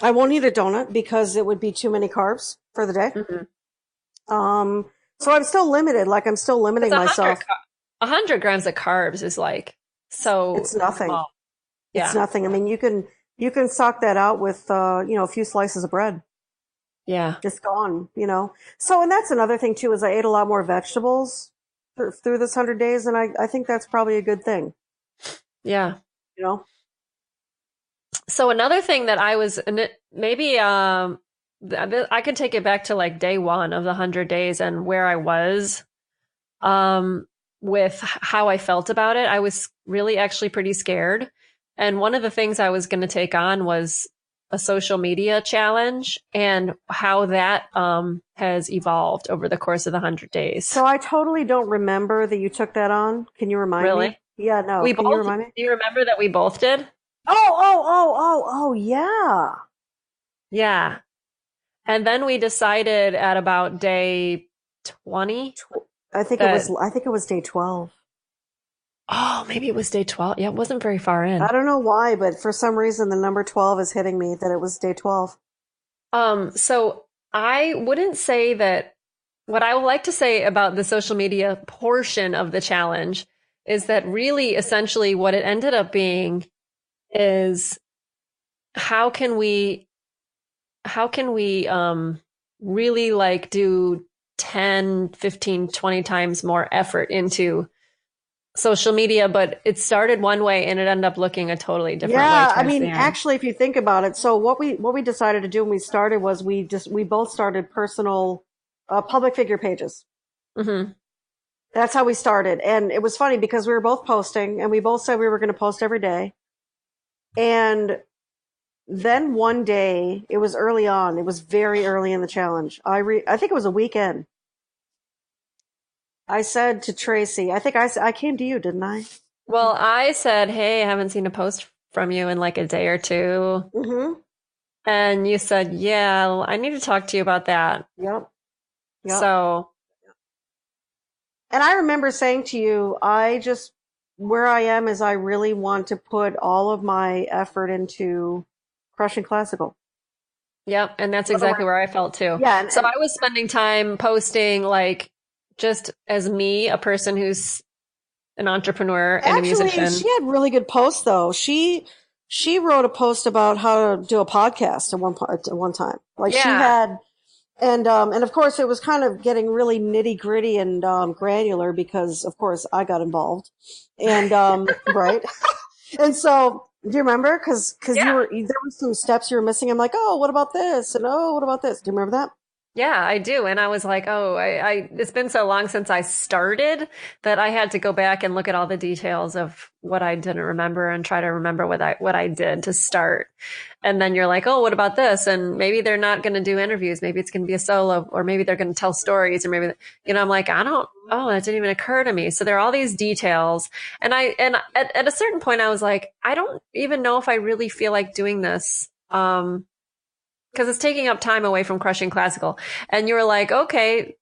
I won't eat a donut because it would be too many carbs for the day. Mm-hmm. So I'm still limited. Like I'm still Because limiting myself. 100 grams of carbs is like It's so nothing. small. It's Yeah. nothing. I mean, you can sock that out with a few slices of bread. Yeah. It's gone. So, and that's another thing too, is I ate a lot more vegetables through this 100 days, and I think that's probably a good thing, Yeah. you know? So another thing that I was and maybe I could take it back to like day one of the 100 days and where I was with how I felt about it. I was really actually pretty scared. And one of the things I was going to take on was a social media challenge and how that has evolved over the course of the 100 days. So I totally don't remember that you took that on. Can you remind me? Really? Yeah, no. We Can you both, remind do me? you remember that we both did? Oh, yeah. Yeah. And then we decided at about day 20 that, I think it was day 12. oh, maybe it was day 12. Yeah, it wasn't very far I in. don't know why, but for some reason the number 12 is hitting me that it was day 12. So I wouldn't say that what I would like to say about the social media portion of the challenge is that really essentially what it ended up being is how can we really like do 10, 15, 20 times more effort into social media, but it started one way and it ended up looking a totally different way Yeah, I towards the mean, end. actually, if you think about it, so what we decided to do when we started was we both started personal public figure pages. Hmm. That's how we started, and it was funny because we were both posting, and we both said we were going to post every day. And then one day, it was early on. It was very early in the challenge. I think it was a weekend. I said to Tracy, I came to you, didn't I? Well, I said, hey, I haven't seen a post from you in like a day or two. Mm-hmm. And you said, yeah, I need to talk to you about that. Yep. Yep. So, And I remember saying to you, where I am is I really want to put all of my effort into crushing classical. yep. And that's exactly where I felt too. Yeah. So I was spending time posting like just as me, a person who's an entrepreneur and a Actually, musician. she had really good posts though. She wrote a post about how to do a podcast at one time. Like she Yeah. had, and of course it was kind of getting really nitty gritty and granular because of course I got involved, and right, and so do you remember? Because Yeah. there were some steps you were missing. I'm like, oh, what about this? And oh, what about this? Do you remember that? Yeah, I do. And I was like, oh, it's been so long since I started that I had to go back and look at all the details of what I didn't remember and try to remember what I did to start. And then you're like, oh, what about this? And maybe they're not going to do interviews. Maybe it's going to be a solo, or maybe they're going to tell stories, or maybe, I'm like, that didn't even occur to me. So there are all these details. And at a certain point, I was like, I don't even know if I really feel like doing this. Because it's taking up time away from crushing classical. And you were like, okay,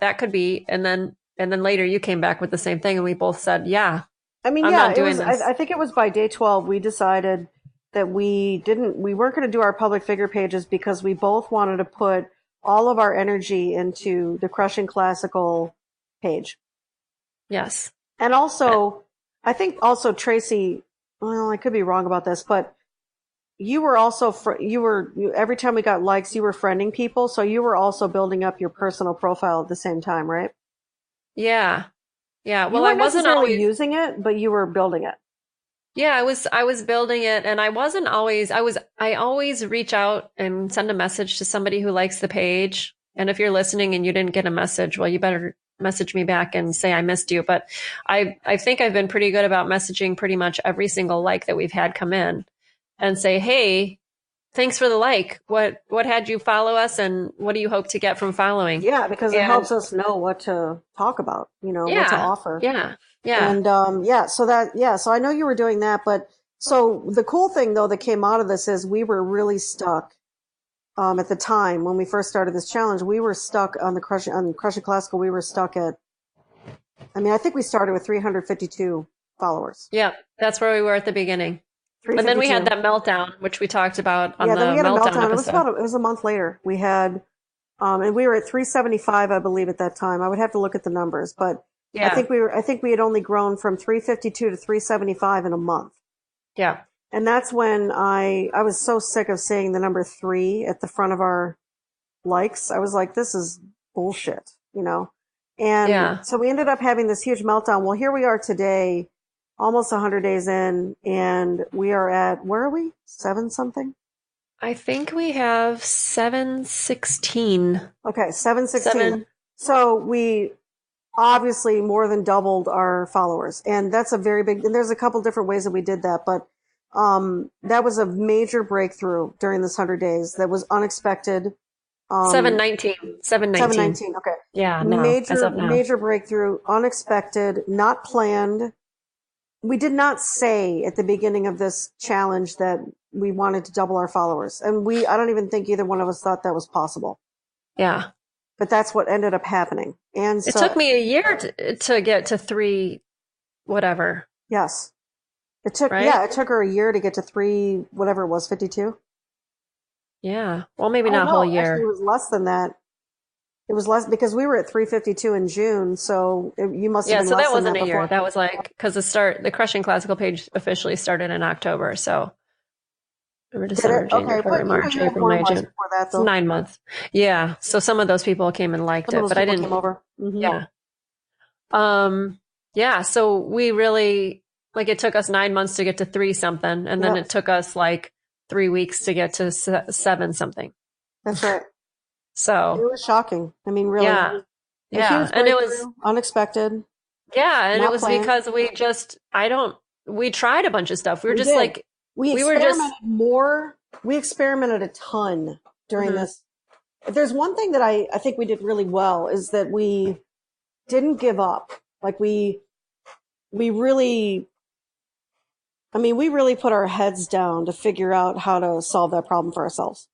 that could be. And then later you came back with the same thing, and we both said, yeah, I mean, I'm yeah, not it doing was. this. I think it was by day 12 we decided that we weren't going to do our public figure pages because we both wanted to put all of our energy into the crushing classical page. Yes. And also, I think also Tracy, well, I could be wrong about this, but you were also, every time we got likes, you were friending people. So you were also building up your personal profile at the same time, right? Yeah. Yeah. You Well, I weren't wasn't necessarily always, using it, but you were building it. yeah, I was building it, and I wasn't always, I always reach out and send a message to somebody who likes the page. And if you're listening and you didn't get a message, well, you better message me back and say I missed you. But I think I've been pretty good about messaging pretty much every single like that we've had come in and say, hey, thanks for the like. What had you follow us, and what do you hope to get from following? Yeah, because it And helps us know what to talk about, what to yeah, offer. yeah, yeah, And so I know you were doing that, but so the cool thing though that came out of this is we were really stuck at the time when we first started this challenge. We were stuck on Crushing Classical. We were stuck at, I mean, I think we started with 352 followers. yeah. That's where we were at the beginning. And then we had 352. that meltdown, which we talked about on Yeah, the then we had a meltdown meltdown. episode. It was a month later. We had, and we were at 375, I believe, at that time. I would have to look at the numbers, but Yeah, I think we had only grown from 352 to 375 in a month. yeah, And that's when I was so sick of seeing the number 3 at the front of our likes. I was like, this is bullshit. And yeah. so we ended up having this huge meltdown. Well, here we are today, almost 100 days in, and we are at, where are we? 7 something? I think we have 716. Okay, 716. Seven. So we obviously more than doubled our followers. And that's a very big, and there's a couple different ways that we did that, but that was a major breakthrough during this 100 days that was unexpected. 719. 719. 719. Okay. Yeah, no, as of now. Major breakthrough, unexpected, not planned. We did not say at the beginning of this challenge that we wanted to double our followers. And I don't even think either one of us thought that was possible. Yeah. But that's what ended up happening. And It so, took me a year to get to 3, whatever, yes, it took her a year to get to 3, whatever it was, 52. Yeah. Well, maybe Oh not a whole no, year. actually it was less than that. It was less because we were at 352 in June. So you must have Yeah, been so less that than wasn't that a year. before. That was like, because the Crushing Classical page officially started in October. So November, Did it? December, January, Okay, but February, March, you had April, more May, lives June. before that, It's though. 9 months. Yeah. So some of those people came and liked Some of it, those but I people came didn't. over. Hmm. Yeah. Um, yeah. So we really, like, it took us 9 months to get to three something, and then Yep, it took us like 3 weeks to get to seven something. that's right. It So was shocking. I mean, really, yeah. a Yeah. huge And it was, breakthrough, unexpected, yeah. And it not was planned. because we tried a bunch of stuff. We were We just did. like, We we were just, experimented more. We experimented a ton during mhm, this. If there's one thing that I think we did really well is that we didn't give up. Like we really, I mean, we really put our heads down to figure out how to solve that problem for ourselves.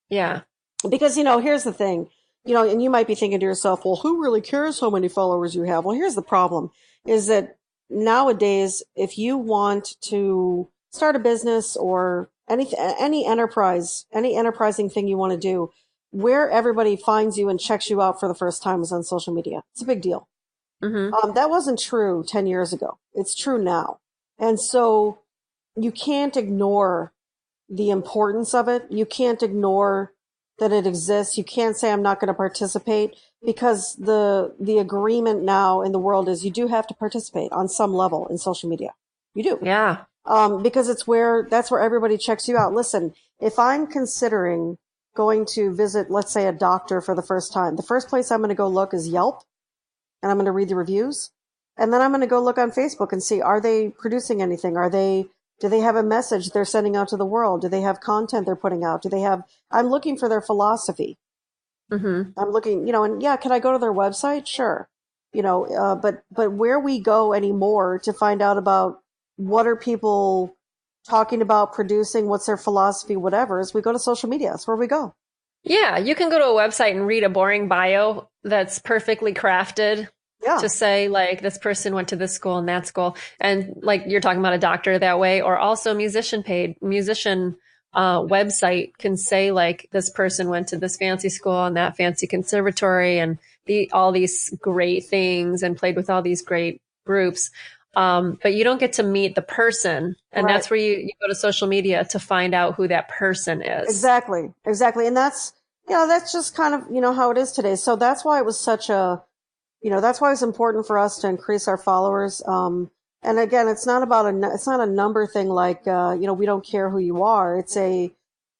yeah. Because, here's the thing, and you might be thinking to yourself, well, who really cares how many followers you have? Well, here's the problem is that nowadays, if you want to start a business or any enterprise, any enterprising thing you want to do, where everybody finds you and checks you out for the first time is on social media. It's a big deal. Hmm. That wasn't true 10 years ago. It's true now. And so you can't ignore the importance of it. You can't ignore that it exists. You can't say I'm not going to participate because the agreement now in the world is you do have to participate on some level in social media. You do. Yeah. Because that's where everybody checks you out. Listen, if I'm considering going to visit, let's say, a doctor for the first time, the first place I'm going to go look is Yelp, and I'm going to read the reviews. And then I'm going to go look on Facebook and see, are they producing anything? Do they have a message they're sending out to the world? Do they have content they're putting out? I'm looking for their philosophy. Hmm. I'm looking, and yeah, can I go to their website? Sure. But where we go anymore to find out about what are people talking about producing, what's their philosophy, whatever, is we go to social media. That's where we go. Yeah. You can go to a website and read a boring bio that's perfectly crafted Yeah. to say, like, this person went to this school and that school. And like you're talking about a doctor that way, or also musician website can say, like, this person went to this fancy school and that fancy conservatory and all these great things and played with all these great groups. But you don't get to meet the person. And Right. that's where you go to social media to find out who that person is. Exactly. Exactly. And that's just kind of, how it is today. So that's why it was that's why it's important for us to increase our followers. And again, it's not a number thing like, we don't care who you are. It's Yeah, you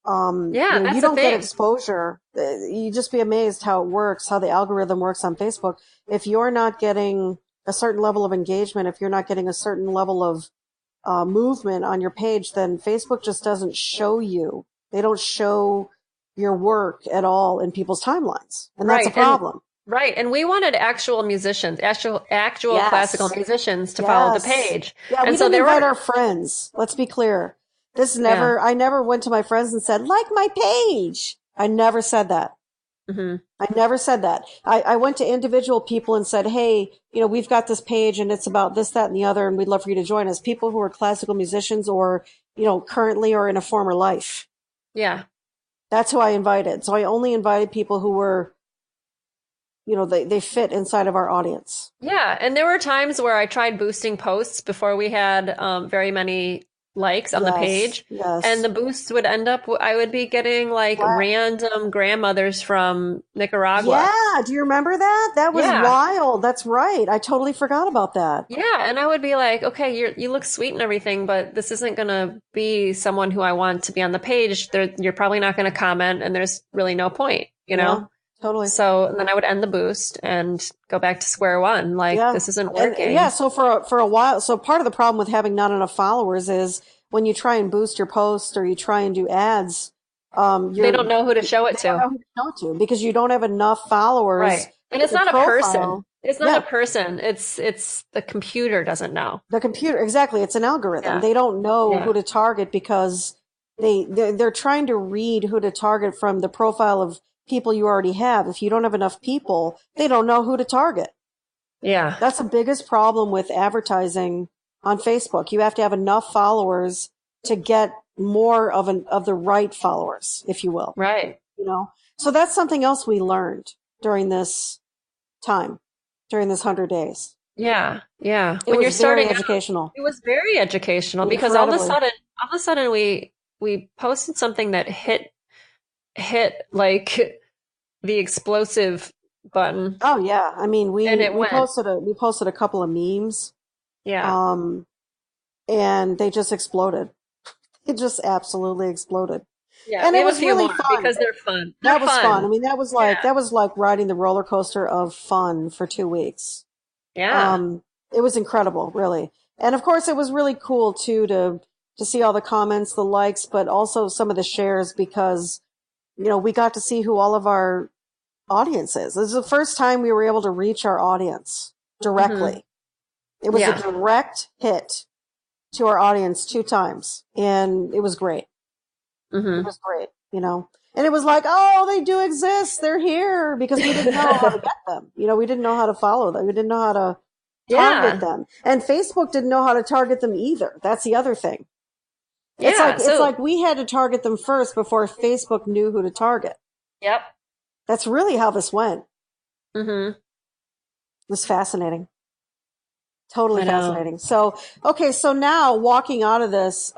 that's the don't get thing. exposure. You just be amazed how it works, how the algorithm works on Facebook. If you're not getting a certain level of engagement, if you're not getting a certain level of movement on your page, then Facebook just doesn't show you. They don't show your work at all in people's timelines. And that's a Right. And problem. right. And we wanted actual musicians, actual classical Yes. musicians to follow the Yes. page. Yeah, we And so didn't there invite were, our friends. Let's be clear. yeah. I never went to my friends and said, like my page. I never said that. Hmm. I never said that. I went to individual people and said, hey, we've got this page and it's about this, that, and the other, and we'd love for you to join us. People who are classical musicians or, currently or in a former life. Yeah. That's who I invited. So I only invited people who were, they fit inside of our audience. Yeah. And there were times where I tried boosting posts before we had very many likes on the Yes. page. And Yes. the boosts would end up, I would be getting like Wow. random grandmothers from Nicaragua. Yeah. Do you remember that? That was Yeah. wild. That's right. I totally forgot about that. Yeah, and I would be like, okay, you look sweet and everything, but this isn't going to be someone who I want to be on the page. You're probably not going to comment, and there's really no point, you Yeah, know? totally. So then I would end the boost and go back to square one. Like, Yeah. this isn't And yeah, working. so for a while, so part of the problem with having not enough followers is when you try and boost your post or you try and do ads, They don't know who to show it they don't to. know who to show it to because you don't have enough followers. Right. And it's Your not a person. profile. It's not Yeah, a person. It's the computer doesn't know. the computer, exactly. It's an algorithm. Yeah. They don't know Yeah. who to target because they're trying to read who to target from the profile of people you already have. If you don't have enough people, they don't know who to target. Yeah. That's the biggest problem with advertising on Facebook. You have to have enough followers to get more of the right followers, if you will, Right. So that's something else we learned during this time, during this 100 days. Yeah. Yeah. It When you're was very starting out, educational. it was very educational because Incredibly. all of a sudden we posted something that hit like the explosive button, Oh yeah. I mean, and it we went. posted a couple of memes, Yeah. um, and they just exploded. It just absolutely exploded. Yeah, And we it have a was few really more fun. because they're fun. They're That was fun. I fun. mean, Yeah. that was like riding the roller coaster of fun for 2 weeks. Yeah. Um, it was incredible, really. And of course, it was really cool too to see all the comments, the likes, but also some of the shares because, we got to see who all of our audience is. This is the first time we were able to reach our audience Hmm. directly. It was a Yeah. direct hit to our audience 2 times, and it was great. It Hmm. was great. And it was like, oh, they do exist. They're here because we didn't know how to get them. We didn't know how to follow them. We didn't know how to target Yeah. them. And Facebook didn't know how to target them either. That's the other thing. Yeah. It's So, like we had to target them first before Facebook knew who to target. yep. That's really how this went. It Hmm. was fascinating. Totally I know. fascinating. So, okay, so now walking out of this,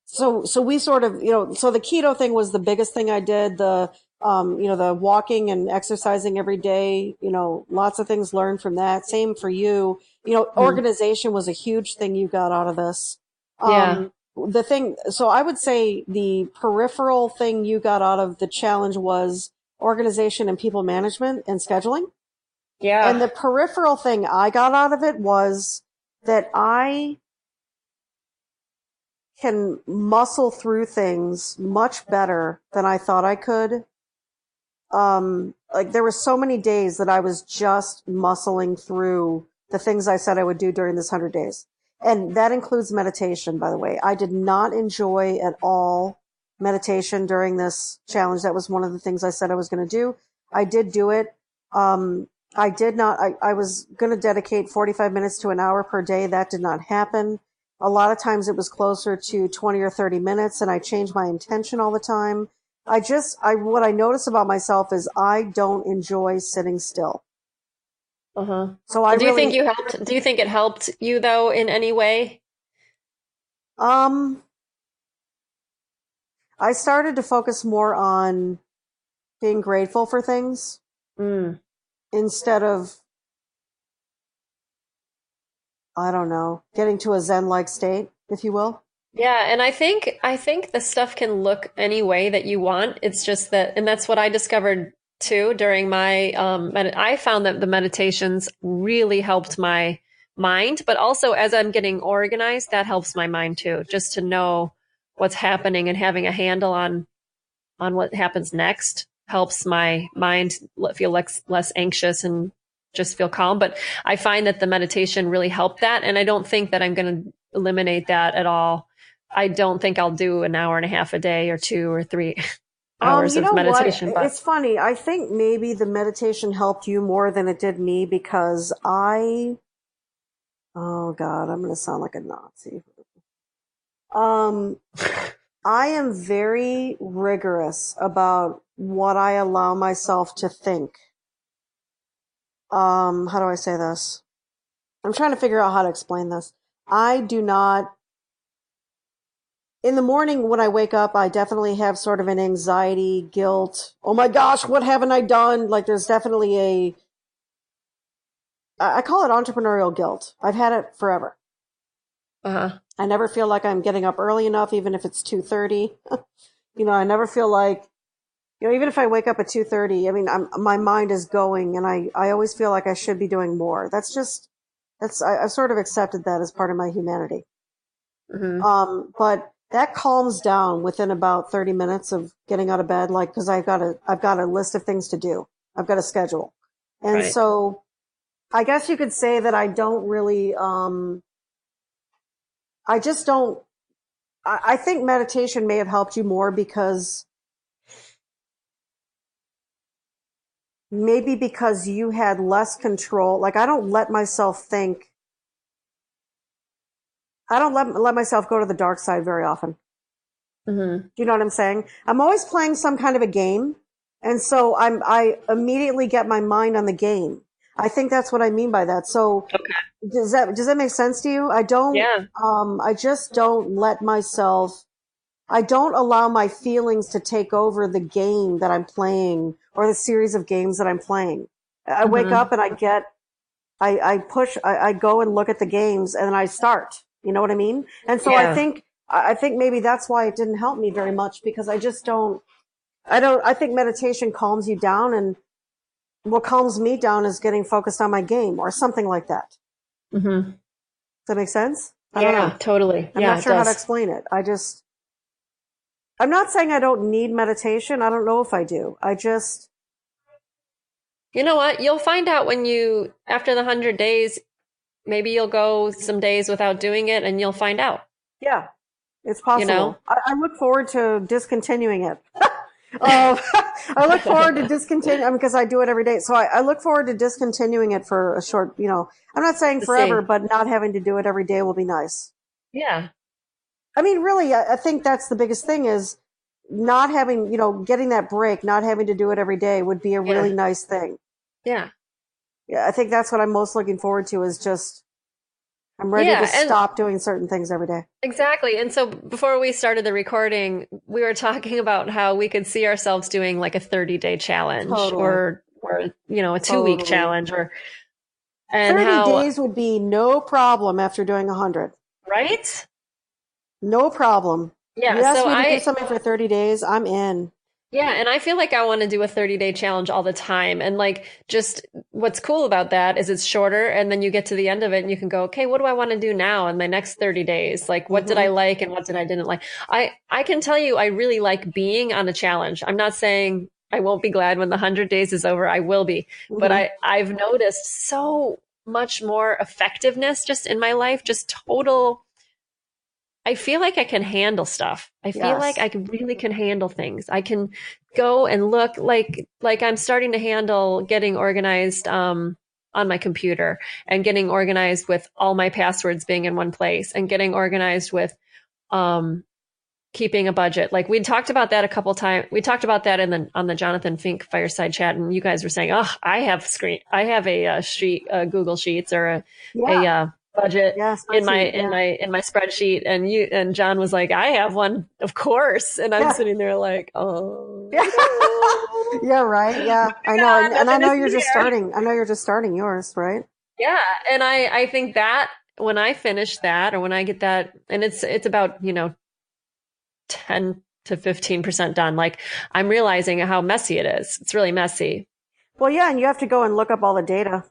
so we sort of, so the keto thing was the biggest thing I did. The walking and exercising every day, lots of things learned from that. Same for you. Hmm. Organization was a huge thing you got out of this. Yeah. So I would say the peripheral thing you got out of the challenge was organization and people management and scheduling. And Yeah. the peripheral thing I got out of it was that I can muscle through things much better than I thought I could. Like there were so many days that I was just muscling through the things I said I would do during this 100 days. And that includes meditation, by the way. I did not enjoy at all meditation during this challenge. That was one of the things I said I was going to do. I did do it. I did not, I was going to dedicate 45 minutes to an hour per day. That did not happen. A lot of times it was closer to 20 or 30 minutes, and I changed my intention all the time. What I notice about myself is I don't enjoy sitting still. Uh-huh. So I Do you think really, you helped? Do you think it helped you though in any way? um, I started to focus more on being grateful for things Mm. instead of, I don't know, getting to a Zen-like state, if you will. Yeah, and I think the stuff can look any way that you want. It's just that, and that's what I discovered too during my I found that the meditations really helped my mind, but also as I'm getting organized, that helps my mind too, just to know what's happening and having a handle on what happens next helps my mind feel less anxious and just feel calm. But I find that the meditation really helped that. And I don't think that I'm going to eliminate that at all. I don't think I'll do an hour and a half a day or 2 or 3 hours You of know what? meditation, but It's funny. I think maybe the meditation helped you more than it did me because oh God, I'm going to sound like a Nazi. Um, I am very rigorous about what I allow myself to think. How do I say this? I'm trying to figure out how to explain this. I do not, in the morning when I wake up, I definitely have sort of an anxiety, guilt. Oh my gosh, what haven't I done? Like there's definitely I call it entrepreneurial guilt. I've had it forever. uh-huh. I never feel like I'm getting up early enough, even if it's 2:30. I never feel like, even if I wake up at 2:30, I mean, my mind is going and I always feel like I should be doing more. I've sort of accepted that as part of my humanity. Hmm. But that calms down within about 30 minutes of getting out of bed, like, cause I've got a list of things to do. I've got a schedule. And Right. so I guess you could say that I don't really, I just don't, I think meditation may have helped you more because maybe because you had less control. Like I don't let myself think. I don't let myself go to the dark side very often. Hmm. Do you know what I'm saying? I'm always playing some kind of a game. And so I immediately get my mind on the game. I think that's what I mean by that. So Okay. does that make sense to you? I don't, Yeah. I just don't let myself I don't allow my feelings to take over the game that I'm playing or the series of games that I'm playing. I wake Mm-hmm. up and I go and look at the games and then I start. You know what I mean? And so Yeah. I think maybe that's why it didn't help me very much because I think meditation calms you down, and what calms me down is getting focused on my game or something like that. Mm-hmm. Does that make sense? I don't Yeah, know. totally. I'm Yeah, not it sure how to does. explain it. I'm not saying I don't need meditation. I don't know if I do. You know what? You'll find out after the 100 days, maybe you'll go some days without doing it and you'll find out, Yeah, it's you know? possible. I look forward to discontinuing it. Uh, I look forward to discontinuing because I do it every day. So I look forward to discontinuing it for a short, I'm not saying To forever, see. but not having to do it every day will be nice. Yeah. I mean, really, I think that's the biggest thing is not having, getting that break, not having to do it every day would be a really Yeah. nice thing. Yeah. Yeah, I think that's what I'm most looking forward to is just, I'm ready to Yeah. And stop doing certain things every day. exactly. And so before we started the recording, we were talking about how we could see ourselves doing like a 30-day challenge Totally. or a 2 week Totally. challenge and 30 how, days would be no problem after doing 100. right? No problem. Yeah. You ask So me to do something for 30 days, I'm in. yeah, and I feel like I want to do a 30-day challenge all the time. And like just what's cool about that is it's shorter and then you get to the end of it and you can go, okay, what do I want to do now in my next 30 days? Like what did Hmm. I like and what did I didn't like? I can tell you I really like being on a challenge. I'm not saying I won't be glad when the 100 days is over. I will be. But Hmm. I've noticed so much more effectiveness just in my life, just total I feel like I can handle stuff. I feel like Yes. really can handle things. I can go and look like I'm starting to handle getting organized on my computer and getting organized with all my passwords being in one place and getting organized with um keeping a budget. Like we talked about that a couple times. We talked about that in the on the Jonathan Fink Fireside chat, and you guys were saying, "Oh, I have a, sheet, Google Sheets, or a Yeah. budget Yeah. in my Spreadsheet. Yeah. spreadsheet." And John was like, "I have one, of course." And I'm Yeah. sitting there like, "Oh Yeah. no, Yeah. Right. Yeah. I know. God, And I nothing to know you're see just here." starting. I know you're just starting yours, right? Yeah, and I think that when I finish that, or when I get that, and it's about 10 to 15% done. Like I'm realizing how messy it is. It's really messy. Well, yeah. And you have to go and look up all the data.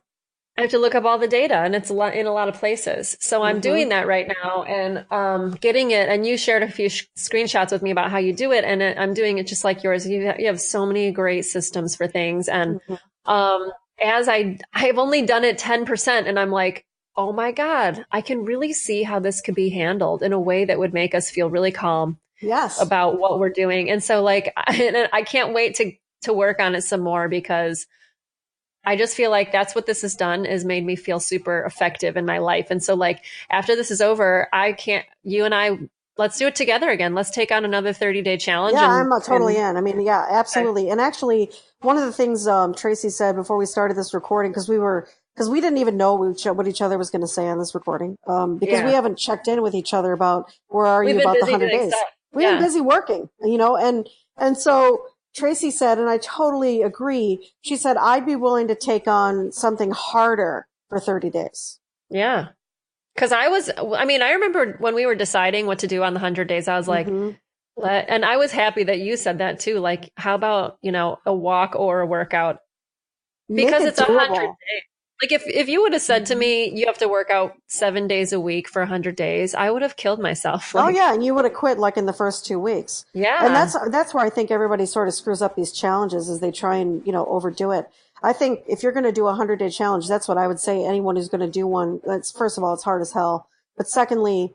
I have to look up all the data and it's a lot in a lot of places. So I'm Hmm. doing that right now and getting it. And you shared a few screenshots with me about how you do it. And I'm doing it just like yours. You have so many great systems for things. And Hmm. um, I've only done it 10% and I'm like, oh my God, I can really see how this could be handled in a way that would make us feel really calm Yes. about what we're doing. And so like I can't wait to work on it some more because I just feel like that's what this has done is made me feel super effective in my life. And so like after this is over, I can't you and I let's do it together again. Let's take on another 30-day challenge Yeah, I'm totally and in. I mean, yeah, okay. absolutely. And actually, one of the things Tracy said before we started this recording, because we didn't even know what each other was going to say on this recording, because we Yeah. haven't checked in with each other about where are We've you been about the busy 100 doing days. stuff. We've been Yeah. busy working, and so Tracy said, and I totally agree. She said, I'd be willing to take on something harder for 30 days. Yeah. Cause I remember when we were deciding what to do on the 100 days, I was like, Hmm. and I was happy that you said that too. Like, how about, a walk or a workout? Make Because it it's 100 doable. days. Like if you would have said to me, you have to work out 7 days a week for 100 days, I would have killed myself. Oh Like, yeah, and you would have quit like in the first 2 weeks. And yeah, that's where I think everybody sort of screws up these challenges is they try and, overdo it. I think if you're going to do a 100-day challenge, that's what I would say anyone who's going to do one. That's first of all, it's hard as hell. But secondly,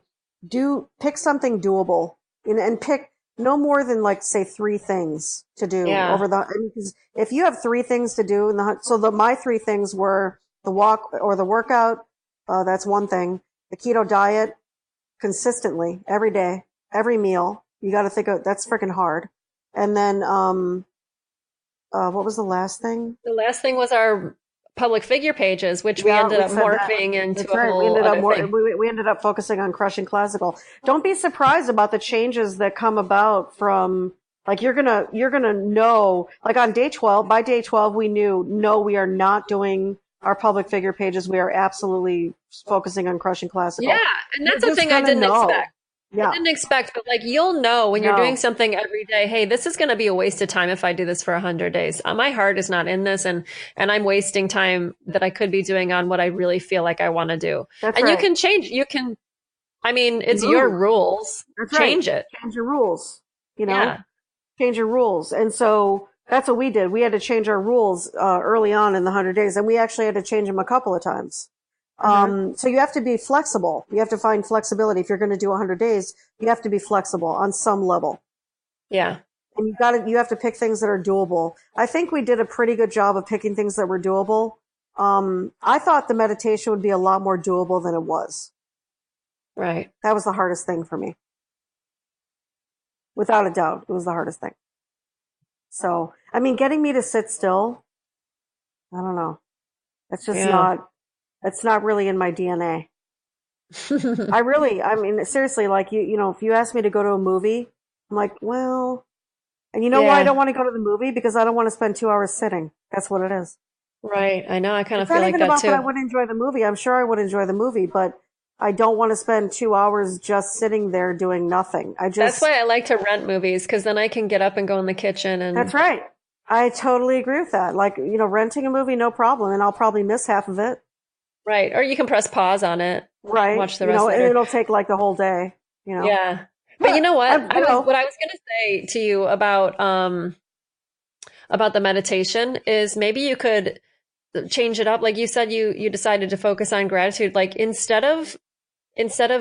pick something doable and pick no more than like say 3 things to do yeah, over the, I mean, 'cause if you have 3 things to do my 3 things were the walk or the workout. That's one thing. The keto diet consistently every day, every meal. You got to think of that's freaking hard. And then, what was the last thing? the last thing was our public figure pages, which we Yeah, ended we up said that. morphing into That's a right. We whole ended up other thing. we ended up focusing on crushing classical. Don't be surprised about the changes that come about from like you're gonna know like on day 12, by day 12 we knew no, we are not doing our public figure pages. We are absolutely focusing on crushing Yeah, classical. and You're that's the just thing I gonna didn't know. expect. I Yeah. didn't expect, but like you'll know when you're doing No. something every day, hey, this is going to be a waste of time if I do this for 100 days. My heart is not in this and I'm wasting time that I could be doing on what I really feel like I want to do. That's And you right. can change, you can I mean, it's your Move. rules. That's right. Change it. Change your rules. You know? Yeah. Change your rules. And so that's what we did. We had to change our rules early on in the 100 days, and we actually had to change them a couple of times. Uh-huh. So you have to be flexible. You have to find flexibility. If you're going to do 100 days, you have to be flexible on some level. Yeah. And you have to pick things that are doable. I think we did a pretty good job of picking things that were doable. I thought the meditation would be a lot more doable than it was. Right. That was the hardest thing for me. Without a doubt, it was the hardest thing. So, I mean, getting me to sit still, I don't know. That's just Yeah. that's not really in my DNA. I mean, seriously, like you know, if you ask me to go to a movie, I'm like, well, and you know why I Yeah. don't want to go to the movie? Because I don't want to spend 2 hours sitting. That's what it is. Right. I know. I kind of It's feel not like even that about that I too. wouldn't enjoy the movie. I'm sure I would enjoy the movie, but I don't want to spend 2 hours just sitting there doing nothing. That's why I like to rent movies because then I can get up and go in the kitchen That's and right. I totally agree with that. Like, you know, renting a movie, no problem. And I'll probably miss half of it. right. Or you can press pause on it, Right. watch the You rest know, and later. it'll take like the whole day, you know, Yeah. But you but know what? you know, What I was going to say to you about the meditation is maybe you could change it up. Like you said, you decided to focus on gratitude. Like instead of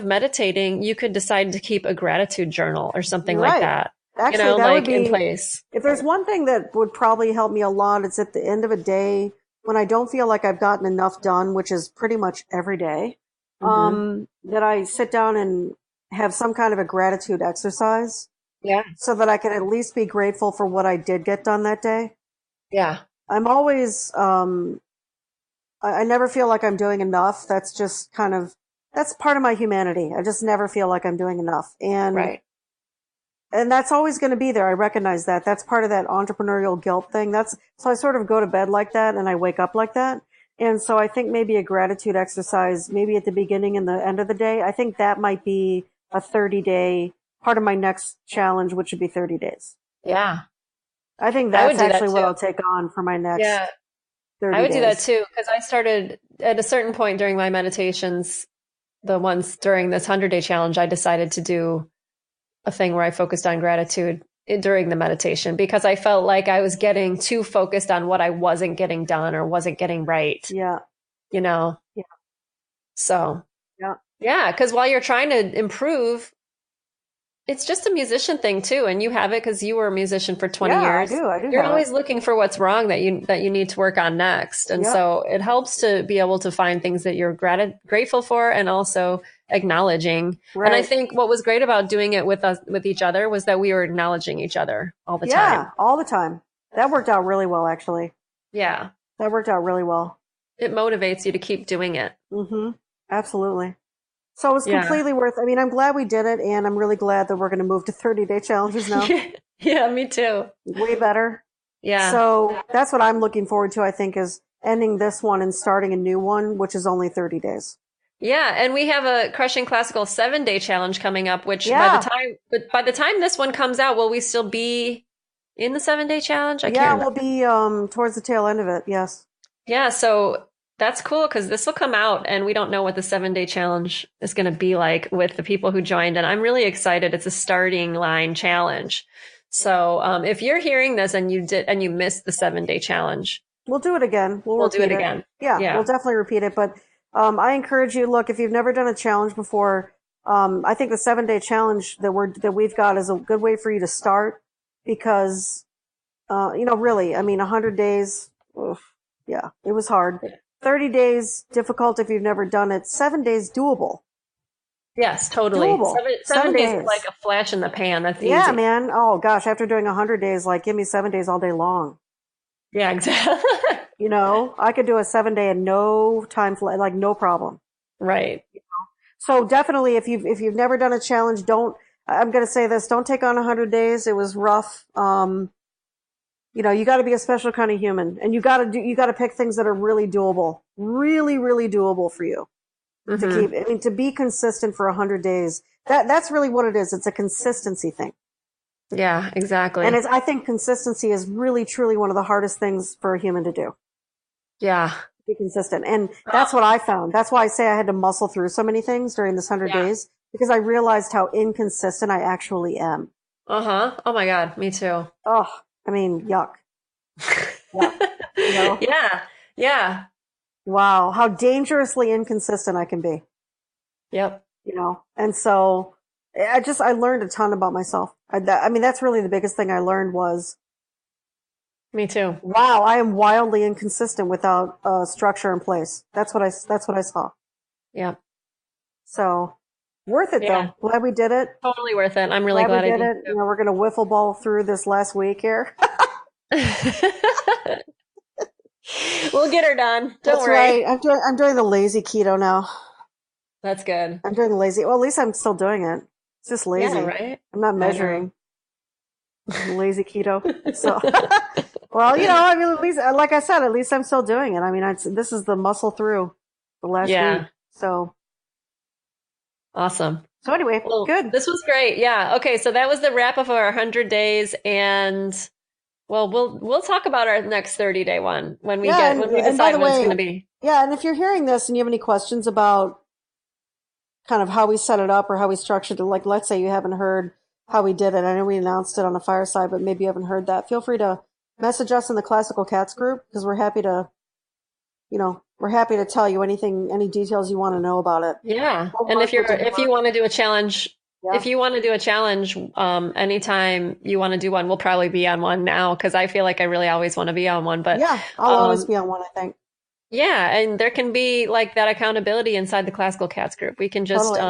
meditating, you could decide to keep a gratitude journal or something you're like right. that, Actually, that would like in be, place. if there's one thing that would probably help me a lot, it's at the end of a day when I don't feel like I've gotten enough done, which is pretty much every day, Hmm. that I sit down and have some kind of a gratitude exercise Yeah. so that I can at least be grateful for what I did get done that day. Yeah. I'm always, I never feel like I'm doing enough. That's just kind of, that's part of my humanity. I just never feel like I'm doing enough. Right. And that's always going to be there. I recognize that. That's part of that entrepreneurial guilt thing. So I sort of go to bed like that and I wake up like that. And so I think maybe a gratitude exercise, maybe at the beginning and the end of the day, I think that might be a 30-day part of my next challenge, which would be 30 days. Yeah. I think I would that's do that actually what too. I'll take on for my Yeah. next I 30 would do that days. too because I started at a certain point during my meditations, the ones during this 100-day challenge, I decided to do a thing where I focused on gratitude during the meditation because I felt like I was getting too focused on what I wasn't getting done or wasn't getting right, Yeah. you know? Yeah. So, Yeah. yeah, because while you're trying to improve, it's just a musician thing too, and you have it because you were a musician for 20 Yeah, I years. do. I do You're have it. always looking for what's wrong that you need to work on next. And Yep. so it helps to be able to find things that you're grateful for and also acknowledging. And I Right. think what was great about doing it with each other was that we were acknowledging each other all the Yeah, time. all the time. That worked out really well, actually. Yeah. That worked out really well. It motivates you to keep doing it. Mm-hmm. Absolutely. So it was Yeah. completely worth, I mean, I'm glad we did it, and I'm really glad that we're going to move to 30-day challenges now. Yeah, me too. Way better. Yeah. So that's what I'm looking forward to, I think, is ending this one and starting a new one, which is only 30 days. Yeah, and we have a Crushing Classical 7-day challenge coming up, which Yeah. by the time this one comes out, will we still be in the 7-day challenge? I Yeah, can't we'll remember. be towards the tail end of it. Yes. Yeah, so that's cool because this will come out and we don't know what the 7-day challenge is going to be like with the people who joined. And I'm really excited. It's a starting line challenge. So if you're hearing this and you missed the 7-day challenge, We'll do it again. We'll we'll do it repeat it. again. Yeah, we'll Yeah. definitely repeat it. But I encourage you, look, if you've never done a challenge before, I think the 7-day challenge that we've got is a good way for you to start because, you know, really, I mean, 100 days, oof, yeah, it was hard. 30 days, difficult if you've never done it. 7 days, doable. Yes, totally. Doable. Seven Seven days is days. like a flash in the pan. That's Yeah, easy. man. Oh, gosh, after doing 100 days, like, give me 7 days all day long. Yeah, exactly. I could do a 7 day and no time flat, like no problem. Right. So definitely, if you've never done a challenge, don't. I'm going to say this: don't take on 100 days. It was rough. You got to be a special kind of human, and you got to pick things that are really doable, really, really doable for you to keep. I mean, to be consistent for 100 days. That's really what it is. It's a consistency thing. Yeah, exactly. And I think consistency is really, truly one of the hardest things for a human to do. Yeah. Be consistent. And that's what I found. That's why I say I had to muscle through so many things during this 100 days, because I realized how inconsistent I actually am. Uh-huh. Oh my God. Me too. Oh, I mean, yuck. Yuck. Yeah. Yeah. Wow. How dangerously inconsistent I can be. Yep. And so I learned a ton about myself. I mean, that's really the biggest thing I learned was, Me too. wow, I am wildly inconsistent without structure in place. That's what I saw. Yep. So worth it though. Glad we did it. Totally worth it. I'm really glad we I did it. We're going to wiffle ball through this last week here. We'll get her done. Don't worry. Right. I'm doing the lazy keto now. That's good. I'm doing the lazy. Well, at least I'm still doing it. It's just lazy. Yeah, right? I'm not measuring. Lazy keto. So, well, I mean, at least, like I said, at least I'm still doing it. I mean, this is the muscle through the last week. So awesome. So anyway, well, good. This was great. Yeah. Okay. So that was the wrap of our 100 days, and well, we'll talk about our next 30-day one when we decide what it's going to be. Yeah, and if you're hearing this and you have any questions about kind of how we set it up or how we structured it, like let's say you haven't heard how we did it. I know we announced it on the Fireside, but maybe you haven't heard that. Feel free to message us in the Classical Cats group, because we're happy to tell you any details you want to know about it. Yeah. And if you want to do a challenge, anytime you want to do one, we'll probably be on one now, because I feel like I really always want to be on one. But yeah, I'll always be on one, I think. Yeah, and there can be like that accountability inside the Classical Cats group. We can just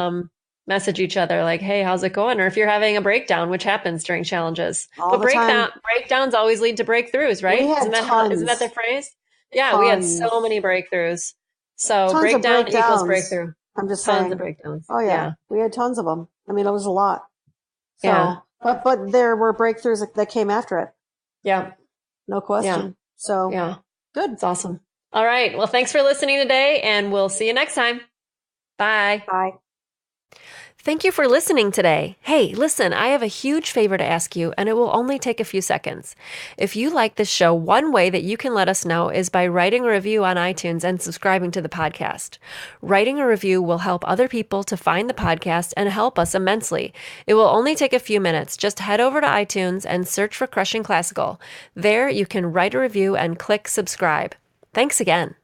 message each other like, hey, how's it going? Or if you're having a breakdown, which happens during challenges. But breakdowns always lead to breakthroughs, right? Isn't that the phrase? Yeah, we had so many breakthroughs. So breakdown equals breakthrough. I'm just saying. Tons of breakdowns. Oh yeah. We had tons of them. I mean, it was a lot. So, yeah. But there were breakthroughs that came after it. Yeah. No question. Yeah. So yeah, good. It's awesome. All right. Well, thanks for listening today, and we'll see you next time. Bye. Bye. Thank you for listening today. Hey, listen, I have a huge favor to ask you, and it will only take a few seconds. If you like this show, one way that you can let us know is by writing a review on iTunes and subscribing to the podcast. Writing a review will help other people to find the podcast and help us immensely. It will only take a few minutes. Just head over to iTunes and search for Crushing Classical. There, you can write a review and click subscribe. Thanks again.